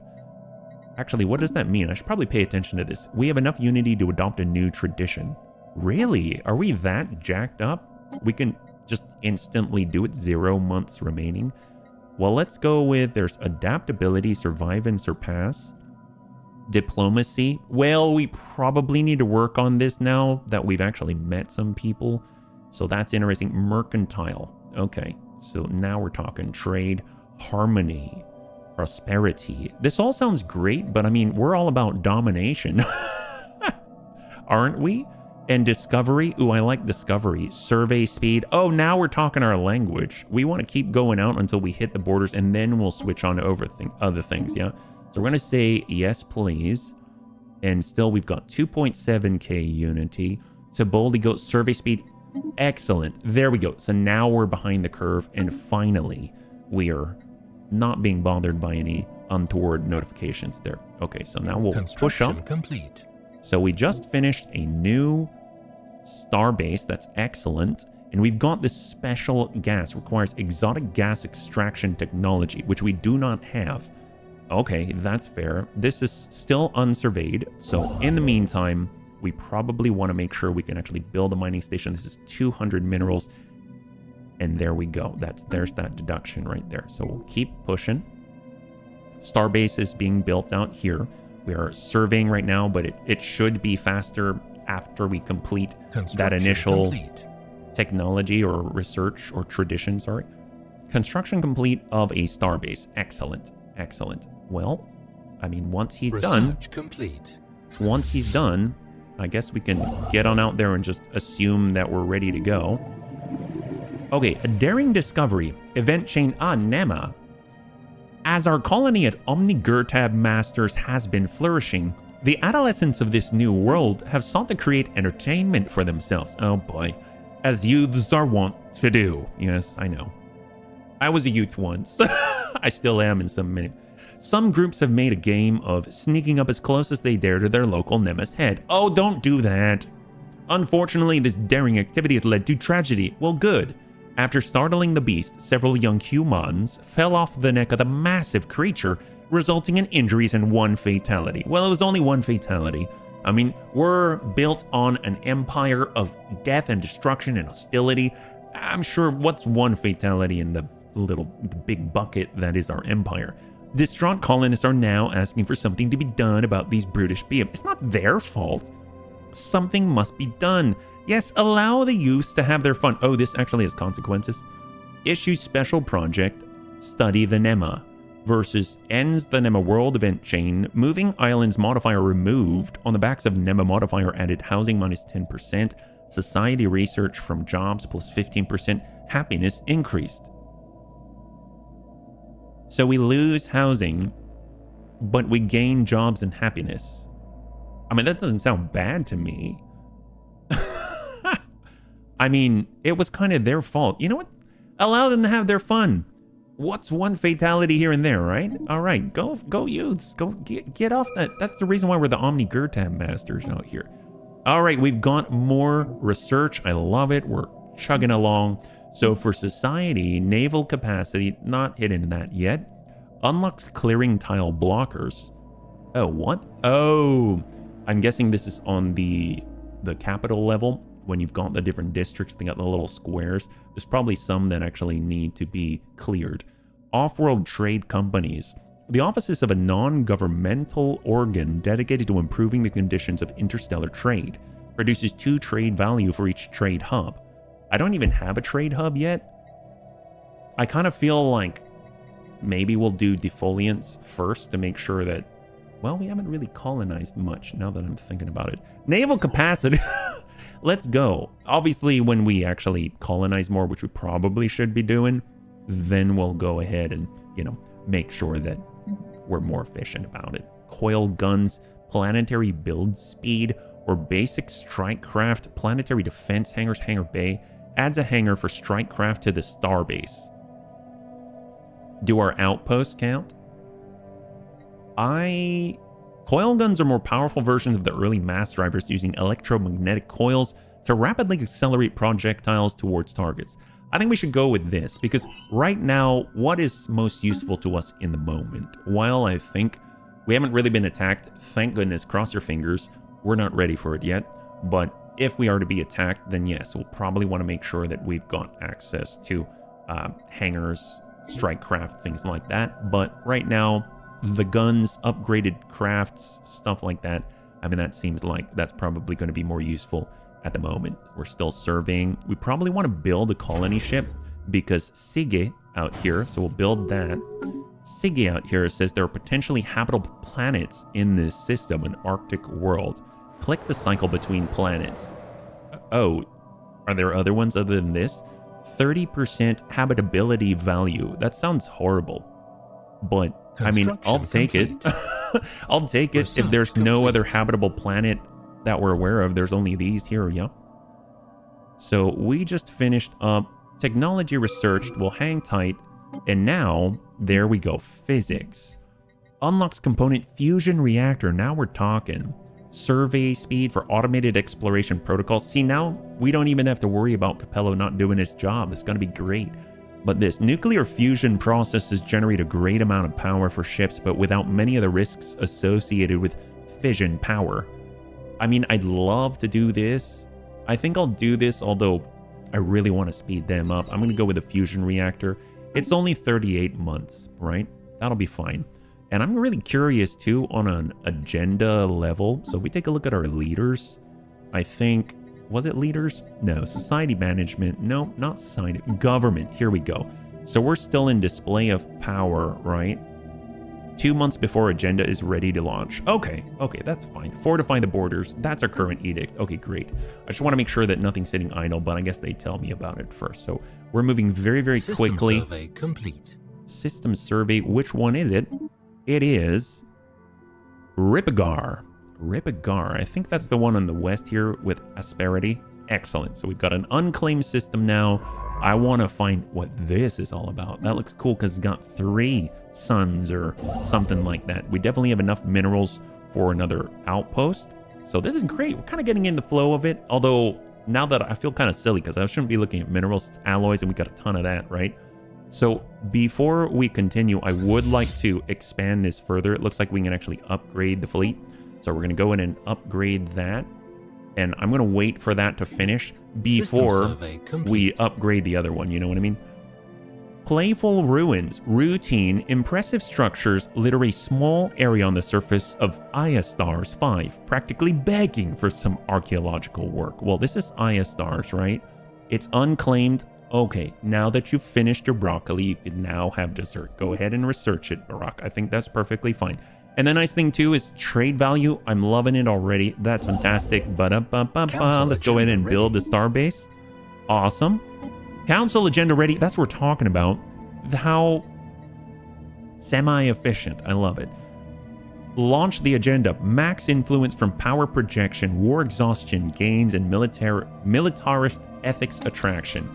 A: Actually, what does that mean? I should probably pay attention to this. We have enough Unity to adopt a new tradition. Really? Are we that jacked up? We can just instantly do it, 0 months remaining. Well, let's go with there's adaptability, survive and surpass. Diplomacy. Well, we probably need to work on this now that we've actually met some people. So that's interesting. Mercantile. Okay. So now we're talking trade, harmony, prosperity. This all sounds great, but I mean, we're all about domination. Aren't we? And discovery. Ooh, I like discovery. Survey speed. Oh, now we're talking our language. We want to keep going out until we hit the borders, and then we'll switch on to other things, yeah? So we're going to say, yes, please. And still, we've got 2.7k unity. To boldly go survey speed. Excellent. There we go. So now we're behind the curve, and finally, we are not being bothered by any untoward notifications there. Okay, so now we'll push up.
B: Complete.
A: So we just finished a new star base. That's excellent. And we've got this special gas. Requires exotic gas extraction technology, which we do not have. Okay, that's fair. This is still unsurveyed. So in the meantime, we probably want to make sure we can actually build a mining station. This is 200 minerals. And there we go. There's that deduction right there. So we'll keep pushing. Starbase is being built out here. We are surveying right now, but it should be faster after we complete that initial technology or research or tradition, sorry. Construction complete of a starbase. Excellent. Excellent. Well, I mean, once he's done, I guess we can get on out there and just assume that we're ready to go. Okay, a daring discovery. Event chain Nema. As our colony at Omni-Gurtab Masters has been flourishing, the adolescents of this new world have sought to create entertainment for themselves. Oh boy, as youths are wont to do. Yes, I know. I was a youth once. I still am in some minute. Some groups have made a game of sneaking up as close as they dare to their local Neme's head. Oh, don't do that. Unfortunately, this daring activity has led to tragedy. Well, good. After startling the beast, several young humans fell off the neck of the massive creature, resulting in injuries and one fatality. Well, it was only one fatality. I mean, we're built on an empire of death and destruction and hostility. I'm sure what's one fatality in the big bucket that is our empire? Distraught colonists are now asking for something to be done about these brutish beings. It's not their fault. Something must be done. Yes, allow the youths to have their fun. Oh, this actually has consequences. Issue special project, study the Nema. Versus ends the Nema world event chain. Moving islands modifier removed. On the backs of Nema modifier added housing minus 10%. Society research from jobs plus 15%. Happiness increased. So we lose housing, but we gain jobs and happiness. I mean, that doesn't sound bad to me. I mean, it was kind of their fault. You know what? Allow them to have their fun. What's one fatality here and there, right? All right, go youths. Go get off that. That's the reason why we're the Omni-Gurtab Masters out here. All right, we've got more research. I love it. We're chugging along. So for society, naval capacity, not hitting that yet. Unlocks clearing tile blockers. Oh, what? Oh, I'm guessing this is on the capital level. When you've got the different districts, they got the little squares. There's probably some that actually need to be cleared. Off-world trade companies. The offices of a non-governmental organ dedicated to improving the conditions of interstellar trade. Produces 2 trade value for each trade hub. I don't even have a trade hub yet. I kind of feel like maybe we'll do defoliants first to make sure that, well, we haven't really colonized much now that I'm thinking about it. Naval capacity. Let's go. Obviously, when we actually colonize more, which we probably should be doing, then we'll go ahead and, make sure that we're more efficient about it. Coil guns, planetary build speed, or basic strike craft, planetary defense hangars, hangar bay, adds a hangar for strike craft to the starbase. Do our outposts count? Coil guns are more powerful versions of the early mass drivers using electromagnetic coils to rapidly accelerate projectiles towards targets. I think we should go with this because right now, what is most useful to us in the moment? While I think we haven't really been attacked, thank goodness, cross your fingers, we're not ready for it yet. But if we are to be attacked, then yes, we'll probably want to make sure that we've got access to hangars strike craft, things like that. But right now, the guns, upgraded crafts, stuff like that, I mean, that seems like that's probably going to be more useful at the moment. We're still surveying. We probably want to build a colony ship because Sige out here, so we'll build that. Sige out here says there are potentially habitable planets in this system, an Arctic world. Click the cycle between planets. Oh, are there other ones other than this? 30% habitability value. That sounds horrible. But, I mean, I'll take it. I'll take it if there's no other habitable planet that we're aware of. There's only these here, yeah. So we just finished up technology researched. We'll hang tight. And now, there we go. Physics. Unlocks component fusion reactor. Now we're talking. Survey speed for automated exploration protocols. See, now we don't even have to worry about Capello not doing his job. It's going to be great. But this nuclear fusion processes generate a great amount of power for ships, but without many of the risks associated with fission power. I mean, I'd love to do this. I think I'll do this, although I really want to speed them up. I'm going to go with a fusion reactor. It's only 38 months, right? That'll be fine. And I'm really curious, too, on an agenda level. So if we take a look at our leaders, I think... Was it leaders? No. Society management. No, not society. Government. Here we go. So we're still in display of power, right? 2 months before agenda is ready to launch. Okay, that's fine. Fortify the borders. That's our current edict. Okay, great. I just want to make sure that nothing's sitting idle, but I guess they tell me about it first. So we're moving very, very quickly.
B: System survey complete.
A: System survey. Which one is it? It is Ripigar. Ripigar. I think that's the one on the west here with Asperity. Excellent. So we've got an unclaimed system now. I want to find what this is all about. That looks cool because it's got 3 suns or something like that. We definitely have enough minerals for another outpost. So this is great. We're kind of getting in the flow of it. Although now that I feel kind of silly because I shouldn't be looking at minerals. It's alloys and we got a ton of that, right? So before we continue, I would like to expand this further. It looks like we can actually upgrade the fleet. So we're going to go in and upgrade that. And I'm going to wait for that to finish before we upgrade the other one. You know what I mean? Playful ruins. Routine, impressive structures litter a small area on the surface of Stars 5, practically begging for some archaeological work. Well, this is Stars, right? It's unclaimed. Okay, now that you've finished your broccoli, you can now have dessert. Go ahead and research it, Barack. I think that's perfectly fine. And the nice thing, too, is trade value. I'm loving it already. That's fantastic. Let's go in and build the starbase. Awesome. Council agenda ready. That's what we're talking about. How semi-efficient. I love it. Launch the agenda. Max influence from power projection, war exhaustion gains, and militarist ethics attraction.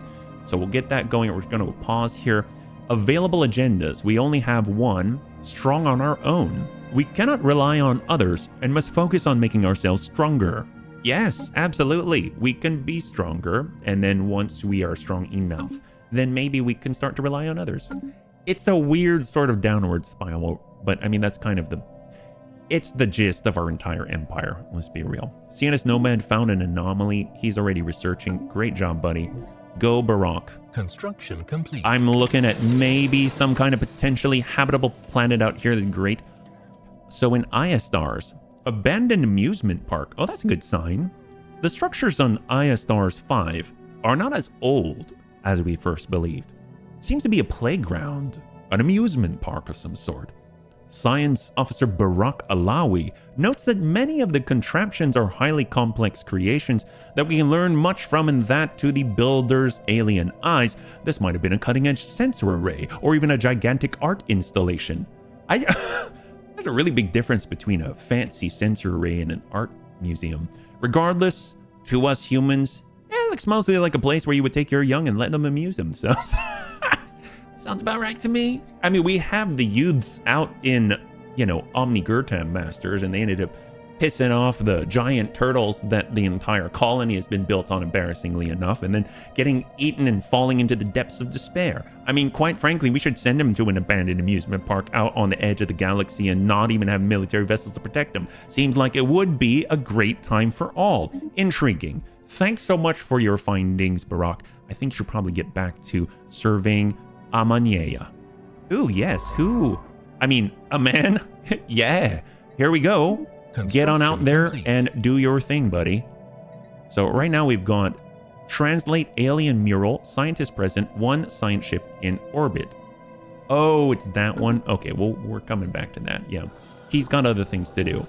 A: So we'll get that going. We're going to pause here. Available agendas. We only have one. Strong on our own. We cannot rely on others and must focus on making ourselves stronger. Yes, absolutely. We can be stronger. And then once we are strong enough, then maybe we can start to rely on others. It's a weird sort of downward spiral, but I mean, that's kind of it's the gist of our entire empire. Let's be real. CNS Nomad found an anomaly. He's already researching. Great job, buddy. Go Barak.
B: Construction complete.
A: I'm looking at maybe some kind of potentially habitable planet out here. That's great. So in Stars, abandoned amusement park. Oh, that's a good sign. The structures on Stars 5 are not as old as we first believed. Seems to be a playground, an amusement park of some sort. Science Officer Barak Alawi notes that many of the contraptions are highly complex creations that we can learn much from, and that to the builder's alien eyes, this might have been a cutting-edge sensor array or even a gigantic art installation. There's a really big difference between a fancy sensor array and an art museum. Regardless, to us humans, it looks mostly like a place where you would take your young and let them amuse themselves. Sounds about right to me. I mean, we have the youths out in, Omni Gurtam Masters, and they ended up pissing off the giant turtles that the entire colony has been built on, embarrassingly enough, and then getting eaten and falling into the depths of despair. I mean, quite frankly, we should send them to an abandoned amusement park out on the edge of the galaxy and not even have military vessels to protect them. Seems like it would be a great time for all. Intriguing. Thanks so much for your findings, Barak. I think you should probably get back to surveying Amanyea. Ooh, yes. Who? I mean, a man? Yeah. Here we go. Get on out there and do your thing, buddy. So right now we've got translate alien mural, scientist present, 1 science ship in orbit. Oh, it's that one. Okay, well, we're coming back to that. Yeah. He's got other things to do.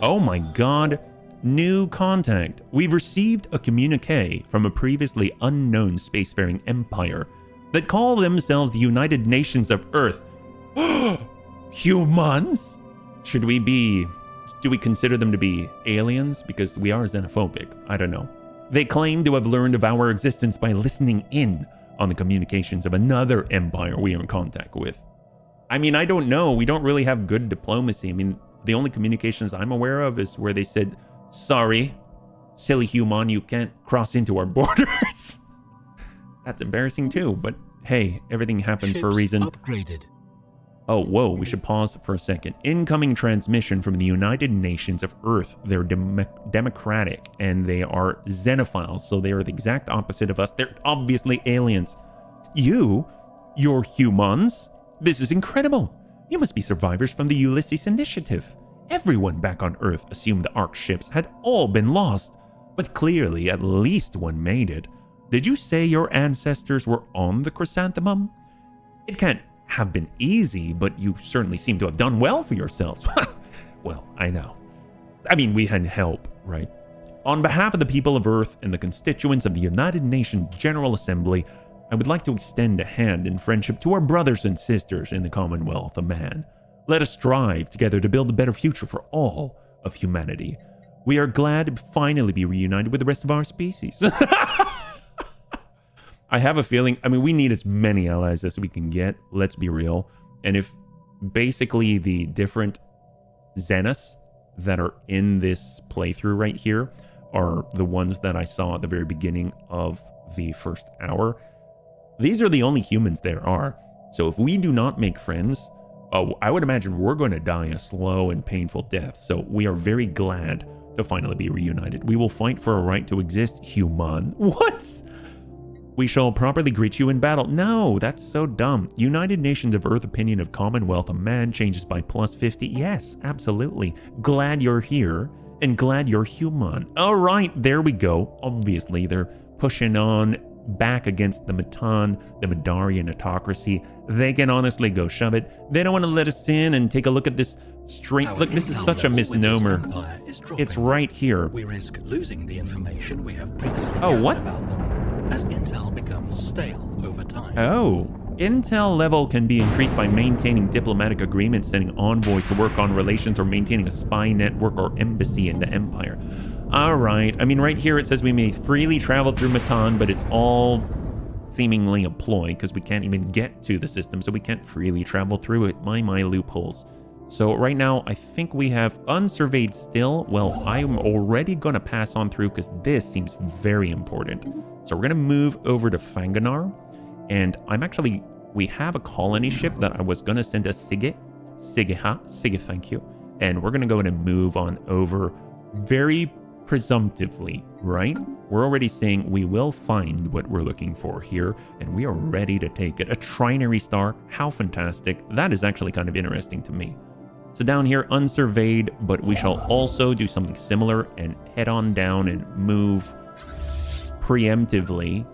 A: Oh my God. New contact. We've received a communique from a previously unknown spacefaring empire that call themselves the United Nations of Earth. Humans? Do we consider them to be aliens? Because we are xenophobic. I don't know. They claim to have learned of our existence by listening in on the communications of another empire we are in contact with. I mean, I don't know. We don't really have good diplomacy. I mean, the only communications I'm aware of is where they said, sorry, silly human, you can't cross into our borders. That's embarrassing too, but hey, everything happens for a reason.
B: Upgraded.
A: Oh, whoa, we should pause for a second. Incoming transmission from the United Nations of Earth. They're democratic and they are xenophiles, so they are the exact opposite of us. They're obviously aliens. You're humans? This is incredible. You must be survivors from the Ulysses Initiative. Everyone back on Earth assumed the Ark ships had all been lost, but clearly at least one made it. Did you say your ancestors were on the chrysanthemum? It can't have been easy, but you certainly seem to have done well for yourselves. Well, I know. I mean, we had help, right? On behalf of the people of Earth and the constituents of the United Nations General Assembly, I would like to extend a hand in friendship to our brothers and sisters in the Commonwealth of Man. Let us strive together to build a better future for all of humanity. We are glad to finally be reunited with the rest of our species. I have a feeling, I mean, we need as many allies as we can get, let's be real. And if basically the different Xenos that are in this playthrough right here are the ones that I saw at the very beginning of the first hour, these are the only humans there are. So if we do not make friends, I would imagine we're going to die a slow and painful death. So we are very glad to finally be reunited. We will fight for a right to exist, human. What? We shall properly greet you in battle. No, that's so dumb. United Nations of Earth opinion of Commonwealth of Man changes by +50. Yes, absolutely. Glad you're here and glad you're human. All right, there we go. Obviously, they're pushing on back against the Matan, the Madarian autocracy. They can honestly go shove it. They don't want to let us in and take a look at this straight. Look, this is such a misnomer. It's right here.
B: We risk losing the information we have previously
A: what?
B: about them, as intel becomes stale over time.
A: Oh, intel level can be increased by maintaining diplomatic agreements, sending envoys to work on relations, or maintaining a spy network or embassy in the Empire. All right. I mean, right here it says we may freely travel through Matan, but it's all seemingly a ploy because we can't even get to the system, so we can't freely travel through it. My loopholes. So right now, I think we have unsurveyed still. Well, I'm already going to pass on through because this seems very important. So we're going to move over to Fanganar, and we have a colony ship that I was going to send a Sige, thank you. And we're going to go ahead and move on over very presumptively, right? We're already saying we will find what we're looking for here, and we are ready to take it. A trinary star, how fantastic. That is actually kind of interesting to me. So down here, unsurveyed, but we shall also do something similar and head on down and move preemptively.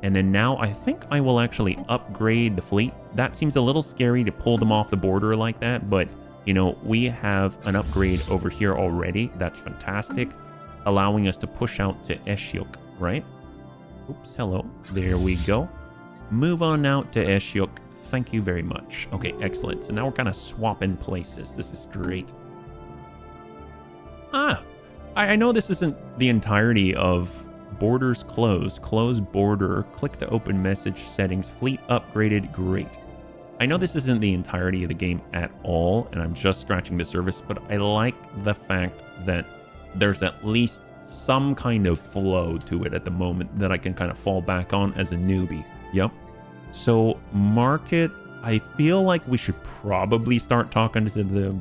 A: And then now I think I will actually upgrade the fleet. That seems a little scary to pull them off the border like that, but you know, we have an upgrade over here already. That's fantastic, allowing us to push out to Eshyuk, right? Oops, hello. There we go. Move on out to Eshyuk. Thank you very much. Okay, excellent. So now we're kind of swapping places. This is great. I know this isn't the entirety of borders closed. Close border. Click to open message settings. Fleet upgraded. Great. I know this isn't the entirety of the game at all, and I'm just scratching the surface, but I like the fact that there's at least some kind of flow to it at the moment that I can kind of fall back on as a newbie. Yep. So market, I feel like we should probably start talking to the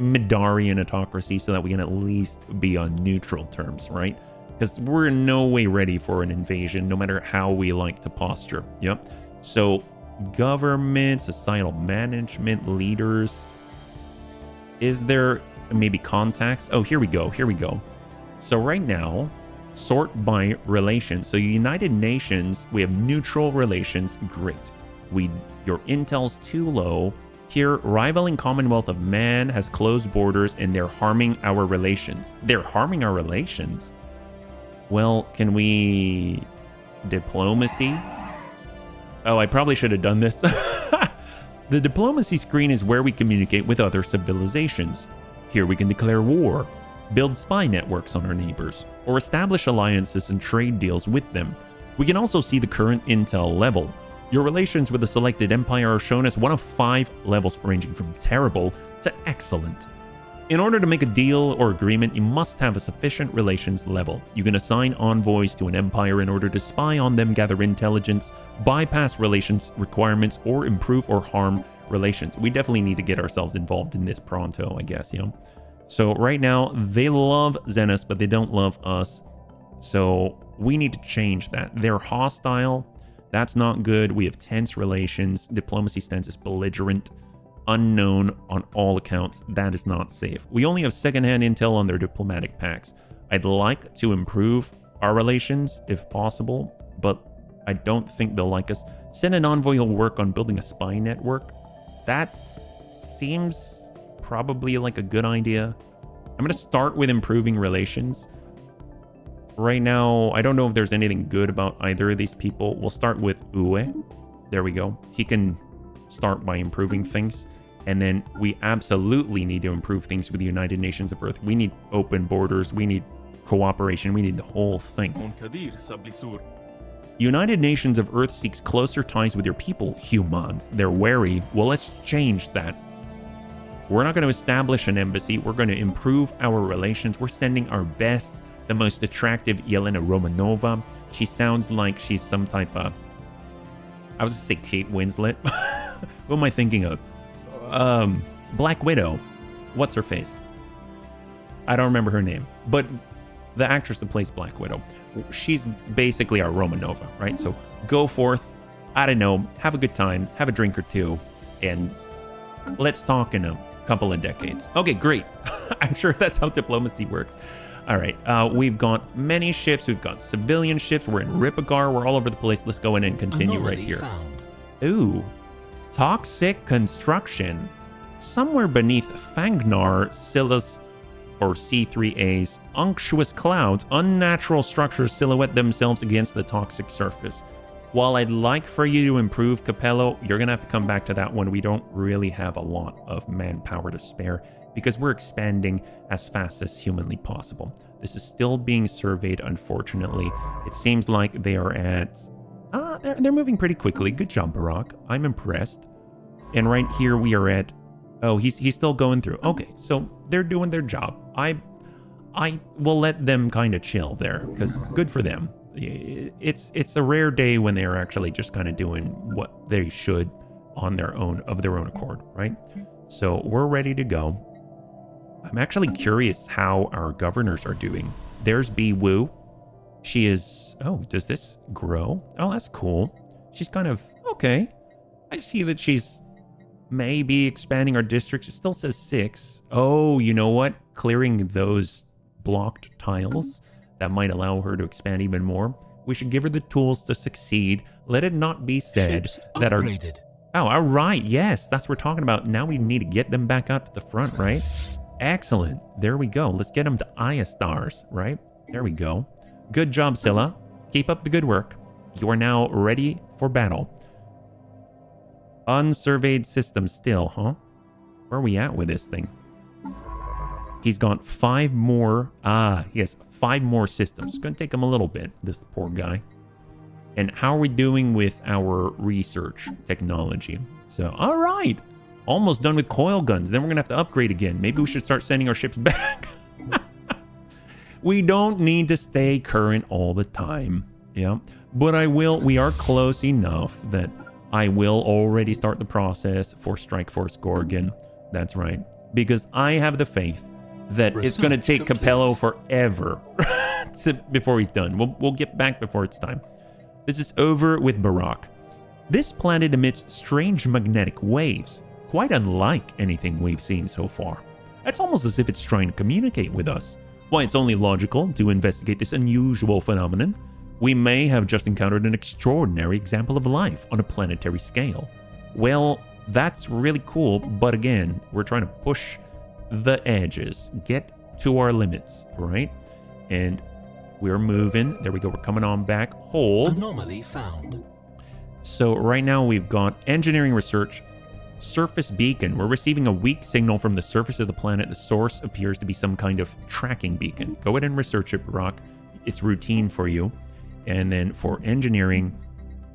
A: Midarian autocracy so that we can at least be on neutral terms, right? Because we're in no way ready for an invasion, no matter how we like to posture. Yep. So government, societal management, leaders. Is there maybe contacts? Oh, here we go. Here we go. So right now, sort by relations. So United Nations, we have neutral relations. Great. Your intel's too low. Here, rivaling Commonwealth of Man has closed borders and they're harming our relations. They're harming our relations? Well, can we... Diplomacy? Oh, I probably should have done this. The diplomacy screen is where we communicate with other civilizations. Here we can declare war, build spy networks on our neighbors, or establish alliances and trade deals with them. We can also see the current intel level. Your relations with the selected empire are shown as one of 5 levels ranging from terrible to excellent. In order to make a deal or agreement, you must have a sufficient relations level. You can assign envoys to an empire in order to spy on them, gather intelligence, bypass relations requirements, or improve or harm relations. We definitely need to get ourselves involved in this pronto, I guess, you know? So right now, they love Xenos, but they don't love us. So we need to change that. They're hostile. That's not good. We have tense relations. Diplomacy stance is belligerent. Unknown on all accounts. That is not safe. We only have secondhand intel on their diplomatic pacts. I'd like to improve our relations if possible, but I don't think they'll like us. Send an envoy who'll work on building a spy network. That seems probably like a good idea. I'm going to start with improving relations. Right now, I don't know if there's anything good about either of these people. We'll start with Uwe. There we go. He can start by improving things. And then we absolutely need to improve things with the United Nations of Earth. We need open borders. We need cooperation. We need the whole thing. United Nations of Earth seeks closer ties with your people, humans. They're wary. Well, let's change that. We're not going to establish an embassy. We're going to improve our relations. We're sending our best, the most attractive Yelena Romanova. She sounds like she's some type of... I was going to say Kate Winslet. Who am I thinking of? Black Widow. What's her face? I don't remember her name. But the actress that plays Black Widow. She's basically our Romanova, right? So go forth. I don't know. Have a good time. Have a drink or two. And let's talk in a couple of decades. Okay, great. I'm sure that's how diplomacy works. All right. We've got many ships. We've got civilian ships. We're in Ripagar. We're all over the place. Let's go in and continue right here.
B: Found.
A: Ooh. Toxic construction. Somewhere beneath Fangnar, Scylla's or C3A's unctuous clouds, unnatural structures silhouette themselves against the toxic surface. While I'd like for you to improve Capello, you're going to have to come back to that one. We don't really have a lot of manpower to spare because we're expanding as fast as humanly possible. This is still being surveyed, unfortunately. It seems like they are at... they're moving pretty quickly. Good job, Barack. I'm impressed. And right here we are at... Oh, he's still going through. Okay, so they're doing their job. I will let them kind of chill there because good for them. It's a rare day when they're actually just kind of doing what they should on their own, of their own accord, right? So we're ready to go. I'm actually curious how our governors are doing. There's Bi Wu. She is... Oh, does this grow? Oh, that's cool. She's kind of... Okay. I see that she's maybe expanding our districts. It still says 6. Oh, you know what? Clearing those blocked tiles, that might allow her to expand even more. We should give her the tools to succeed. Let it not be said
B: Ships
A: that our...
B: upgraded.
A: Oh, all right. Yes, that's what we're talking about. Now we need to get them back out to the front, right? Excellent. There we go. Let's get them to Iastars, right? There we go. Good job, Scylla. Keep up the good work. You are now ready for battle. Unsurveyed system still, huh? Where are we at with this thing? He's got 5 more. He has 5 more systems. It's going to take him a little bit, this poor guy. And how are we doing with our research technology? So, all right. Almost done with coil guns. Then we're going to have to upgrade again. Maybe we should start sending our ships back. We don't need to stay current all the time. Yeah. But I will. We are close enough that I will already start the process for Strike Force Gorgon. That's right. Because I have the faith that it's going to take Capello forever before he's done. We'll get back before it's time. This is over with Barack. This planet emits strange magnetic waves, quite unlike anything we've seen so far. It's almost as if it's trying to communicate with us. Why, it's only logical to investigate this unusual phenomenon. We may have just encountered an extraordinary example of life on a planetary scale. Well, that's really cool, but again, we're trying to push the edges, get to our limits, right? And we're moving. There we go. We're coming on back. Hold.
B: Anomaly found.
A: So right now we've got engineering research, surface beacon. We're receiving a weak signal from the surface of the planet. The source appears to be some kind of tracking beacon. Go ahead and research it, Brock. It's routine for you. And then for engineering,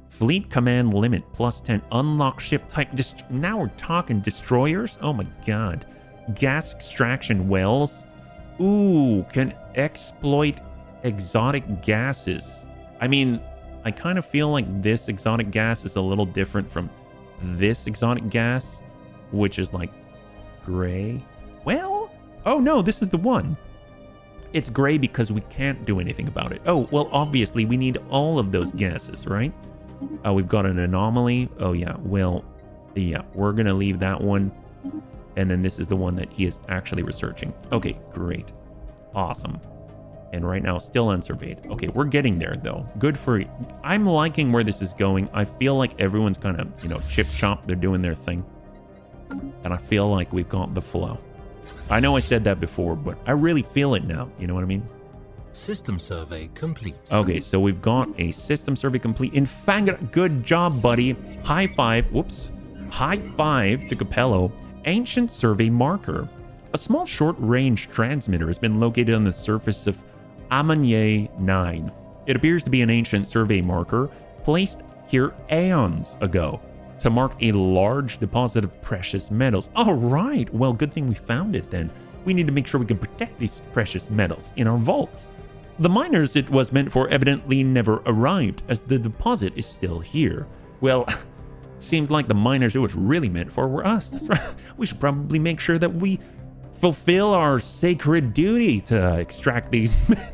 A: fleet command limit +10. Unlock ship type. Now we're talking destroyers. Oh my god. Gas extraction wells. Ooh, can exploit exotic gases. I mean, I kind of feel like this exotic gas is a little different from this exotic gas, which is like gray. Well, oh no, this is the one. It's gray because we can't do anything about it. Oh, well, obviously we need all of those gases, right? We've got an anomaly. Oh yeah, well, yeah, we're gonna leave that one. And then this is the one that he is actually researching. Okay, great. Awesome. And right now, still unsurveyed. Okay, we're getting there, though. Good for you. I'm liking where this is going. I feel like everyone's kind of, chip chop. They're doing their thing. And I feel like we've got the flow. I know I said that before, but I really feel it now. You know what I mean?
B: System survey complete.
A: Okay, so we've got a system survey complete. In fact, good job, buddy. High five. Whoops. High five to Capello. Ancient survey marker. A small short-range transmitter has been located on the surface of Amanye 9. It appears to be an ancient survey marker placed here aeons ago to mark a large deposit of precious metals. All right, well, good thing we found it then. We need to make sure we can protect these precious metals in our vaults. The miners it was meant for evidently never arrived, as the deposit is still here. Well, seems like the miners it was really meant for were us. That's right. We should probably make sure that we fulfill our sacred duty to extract these minerals.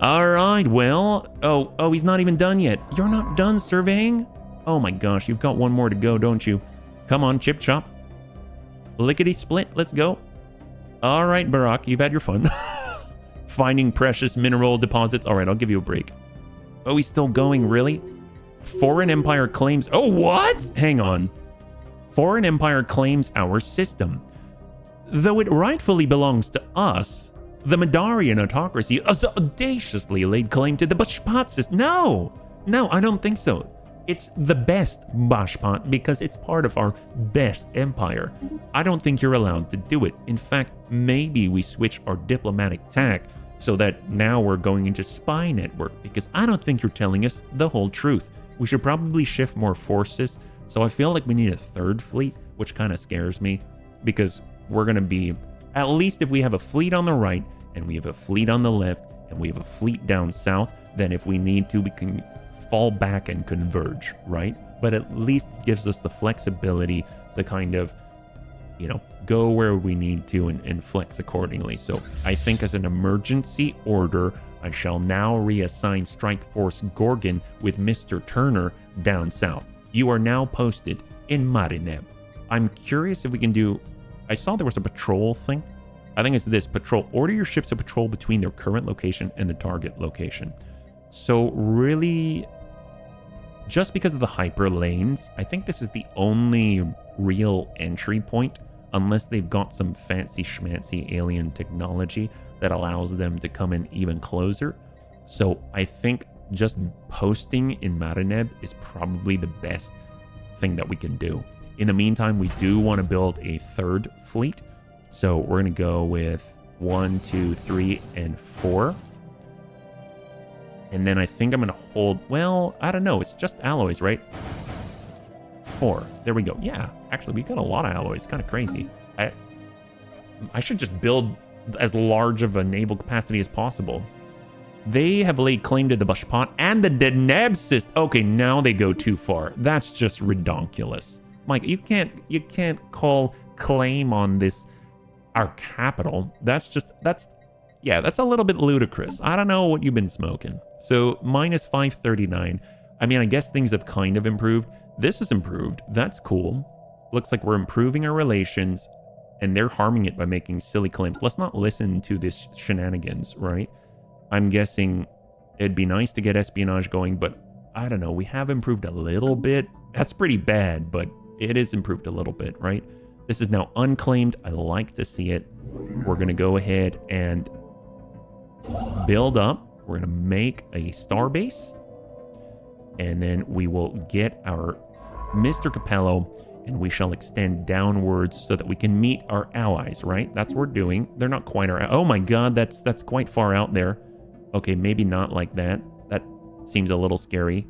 A: All right, well, oh, he's not even done yet. You're not done surveying? Oh my gosh, you've got one more to go, don't you? Come on, Chip Chop. Lickety split, let's go. All right, Barack, you've had your fun. Finding precious mineral deposits. All right, I'll give you a break. Oh, he's still going, really? Foreign Empire claims... Oh, what? Hang on. Foreign Empire claims our system. Though it rightfully belongs to us, the Madarian autocracy has audaciously laid claim to the Bashpat system. No, I don't think so. It's the best Bashpat because it's part of our best empire. I don't think you're allowed to do it. In fact, maybe we switch our diplomatic tack so that now we're going into spy network, because I don't think you're telling us the whole truth. We should probably shift more forces. So I feel like we need a third fleet, which kind of scares me, because we're going to be, at least if we have a fleet on the right and we have a fleet on the left and we have a fleet down south, then if we need to, we can fall back and converge, right? But at least it gives us the flexibility to kind of, go where we need to and flex accordingly. So I think as an emergency order, I shall now reassign Strike Force Gorgon with Mr. Turner down south. You are now posted in Marineb. I'm curious if we can do... I saw there was a patrol thing. I think it's this patrol. Order your ships to patrol between their current location and the target location. So really, just because of the hyper lanes, I think this is the only real entry point, unless they've got some fancy schmancy alien technology that allows them to come in even closer. So I think just posting in Marineb is probably the best thing that we can do. In the meantime, we do want to build a third fleet. So we're going to go with 1, 2, 3, and 4. And then I think I'm going to hold... Well, I don't know. It's just alloys, right? 4. There we go. Yeah, actually, we got a lot of alloys. It's kind of crazy. I should just build as large of a naval capacity as possible. They have laid claim to the Bashpat and the Deneb system. Okay, now they go too far. That's just redonkulous. Mike, you can't call claim on this, our capital. That's a little bit ludicrous. I don't know what you've been smoking. So minus 539. I mean, I guess things have kind of improved. This is improved. That's cool. Looks like we're improving our relations, and they're harming it by making silly claims. Let's not listen to this shenanigans, right? I'm guessing it'd be nice to get espionage going, but I don't know. We have improved a little bit. That's pretty bad, but it is improved a little bit, right? This is now unclaimed. I like to see it. We're going to go ahead and build up. We're going to make a starbase, and then we will get our Mr. Capello, and we shall extend downwards so that we can meet our allies, right? That's what we're doing. They're not quite our... Oh my god, that's quite far out there. Okay, maybe not like that. That seems a little scary.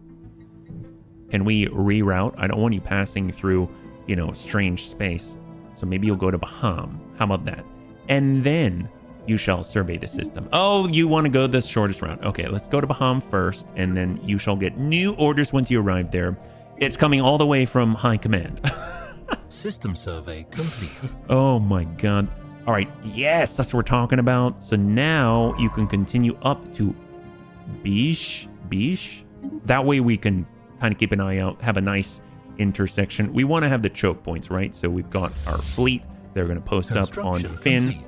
A: Can we reroute? I don't want you passing through, you know, strange space. So maybe you'll go to Baham. How about that? And then you shall survey the system. Oh, you want to go the shortest route. Okay, let's go to Baham first, and then you shall get new orders once you arrive there. It's coming all the way from High Command.
B: System survey complete.
A: Oh my god. All right, yes, that's what we're talking about. So now you can continue up to Bish. That way we can kind of keep an eye out, have a nice intersection. We want to have the choke points, right? So we've got our fleet. They're going to post up on Finn. Complete.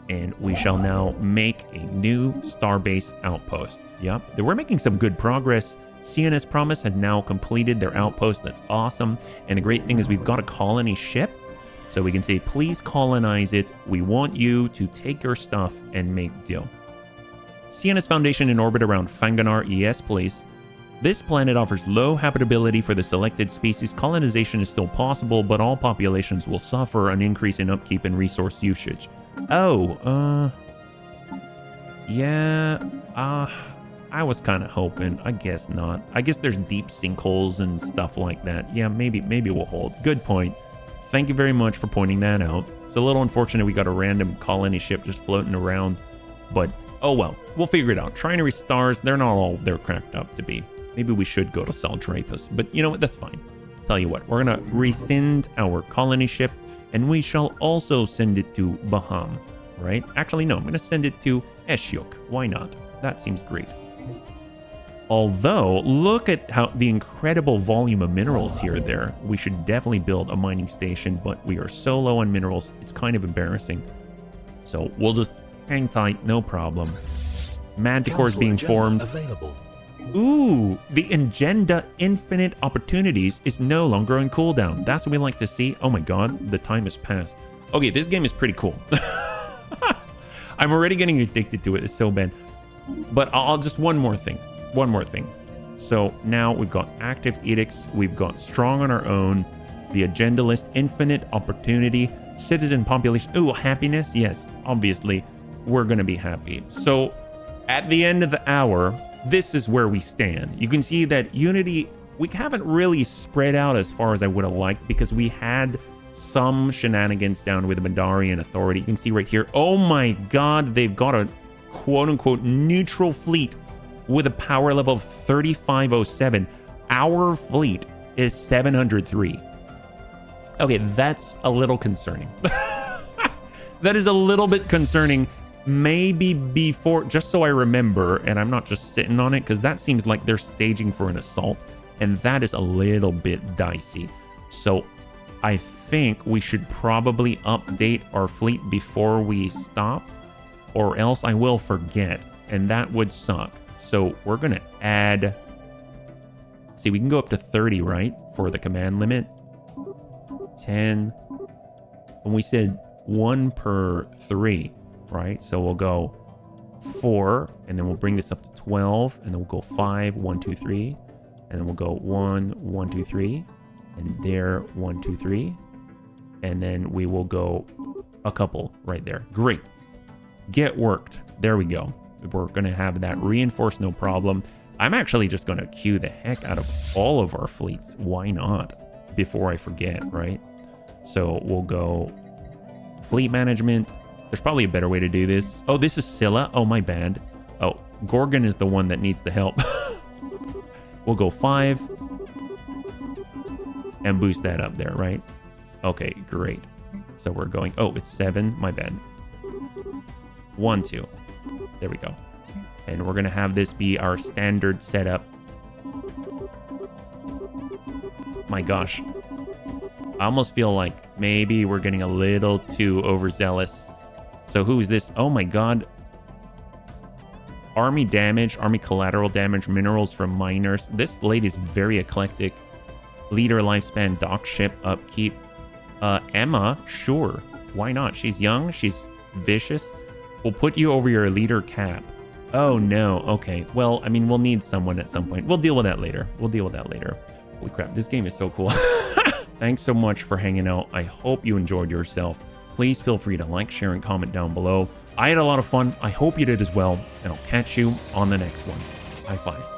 A: And we shall now make a new starbase outpost. Yep, we're making some good progress. CNS Promise had now completed their outpost. That's awesome. And the great thing is we've got a colony ship. So we can say, please colonize it. We want you to take your stuff and make deal. CNS Foundation in orbit around Fanganar. Yes, please. This planet offers low habitability for the selected species. Colonization is still possible, but all populations will suffer an increase in upkeep and resource usage. Oh, yeah, I was kind of hoping. I guess not. I guess there's deep sinkholes and stuff like that. Yeah, maybe we'll hold. Good point. Thank you very much for pointing that out. It's a little unfortunate we got a random colony ship just floating around, but oh well, we'll figure it out. Trinary stars, they're not all they're cracked up to be. Maybe we should go to Saldrapus, but you know what? That's fine. Tell you what, we're gonna rescind our colony ship, and we shall also send it to Baham, right? Actually, no, I'm gonna send it to Eshyuk. Why not? That seems great. Although, look at how the incredible volume of minerals here there. We should definitely build a mining station, but we are so low on minerals, it's kind of embarrassing. So we'll just hang tight, no problem. Manticore is being formed. Available. Ooh, the Agenda Infinite Opportunities is no longer on cooldown. That's what we like to see. Oh my god, the time has passed. Okay, this game is pretty cool. I'm already getting addicted to it. It's so bad. But I'll just one more thing. So now we've got active edicts. We've got strong on our own. The agenda list, infinite opportunity, citizen population. Ooh, happiness. Yes, obviously, we're going to be happy. So at the end of the hour, this is where we stand. You can see that Unity, we haven't really spread out as far as I would have liked because we had some shenanigans down with the Mandarian Authority. You can see right here, oh my god, they've got a quote-unquote neutral fleet with a power level of 3507. Our fleet is 703. Okay, that's a little concerning. That is a little bit concerning. Maybe before, just so I remember, and I'm not just sitting on it, because that seems like they're staging for an assault, and that is a little bit dicey. So I think we should probably update our fleet before we stop, or else I will forget, and that would suck. So we're going to add, see, we can go up to 30, right, for the command limit. 10, and we said 1 per 3. Right, so we'll go 4, and then we'll bring this up to 12, and then we'll go 5, 1, 2, 3, and then we'll go 1, 1, 2, 3, and there 1, 2, 3, and then we will go a couple right there. Great, get worked. There we go. We're gonna have that reinforced, no problem. I'm actually just gonna queue the heck out of all of our fleets. Why not? Before I forget, right? So we'll go fleet management. There's probably a better way to do this. Oh, this is Scylla. Oh, my bad. Oh, Gorgon is the one that needs the help. We'll go 5 and boost that up there, right? Okay, great. So we're going, oh, it's 7. My bad. 1, 2. There we go. And we're going to have this be our standard setup. My gosh. I almost feel like maybe we're getting a little too overzealous. So who's this? Oh my god. Army damage, army collateral damage, minerals from miners. This lady's very eclectic. Leader lifespan, dock ship, upkeep. Emma, sure. Why not? She's young, she's vicious. We'll put you over your leader cap. Oh no, okay. Well, I mean, we'll need someone at some point. We'll deal with that later. Holy crap, this game is so cool. Thanks so much for hanging out. I hope you enjoyed yourself. Please feel free to like, share, and comment down below. I had a lot of fun. I hope you did as well, and I'll catch you on the next one. High five.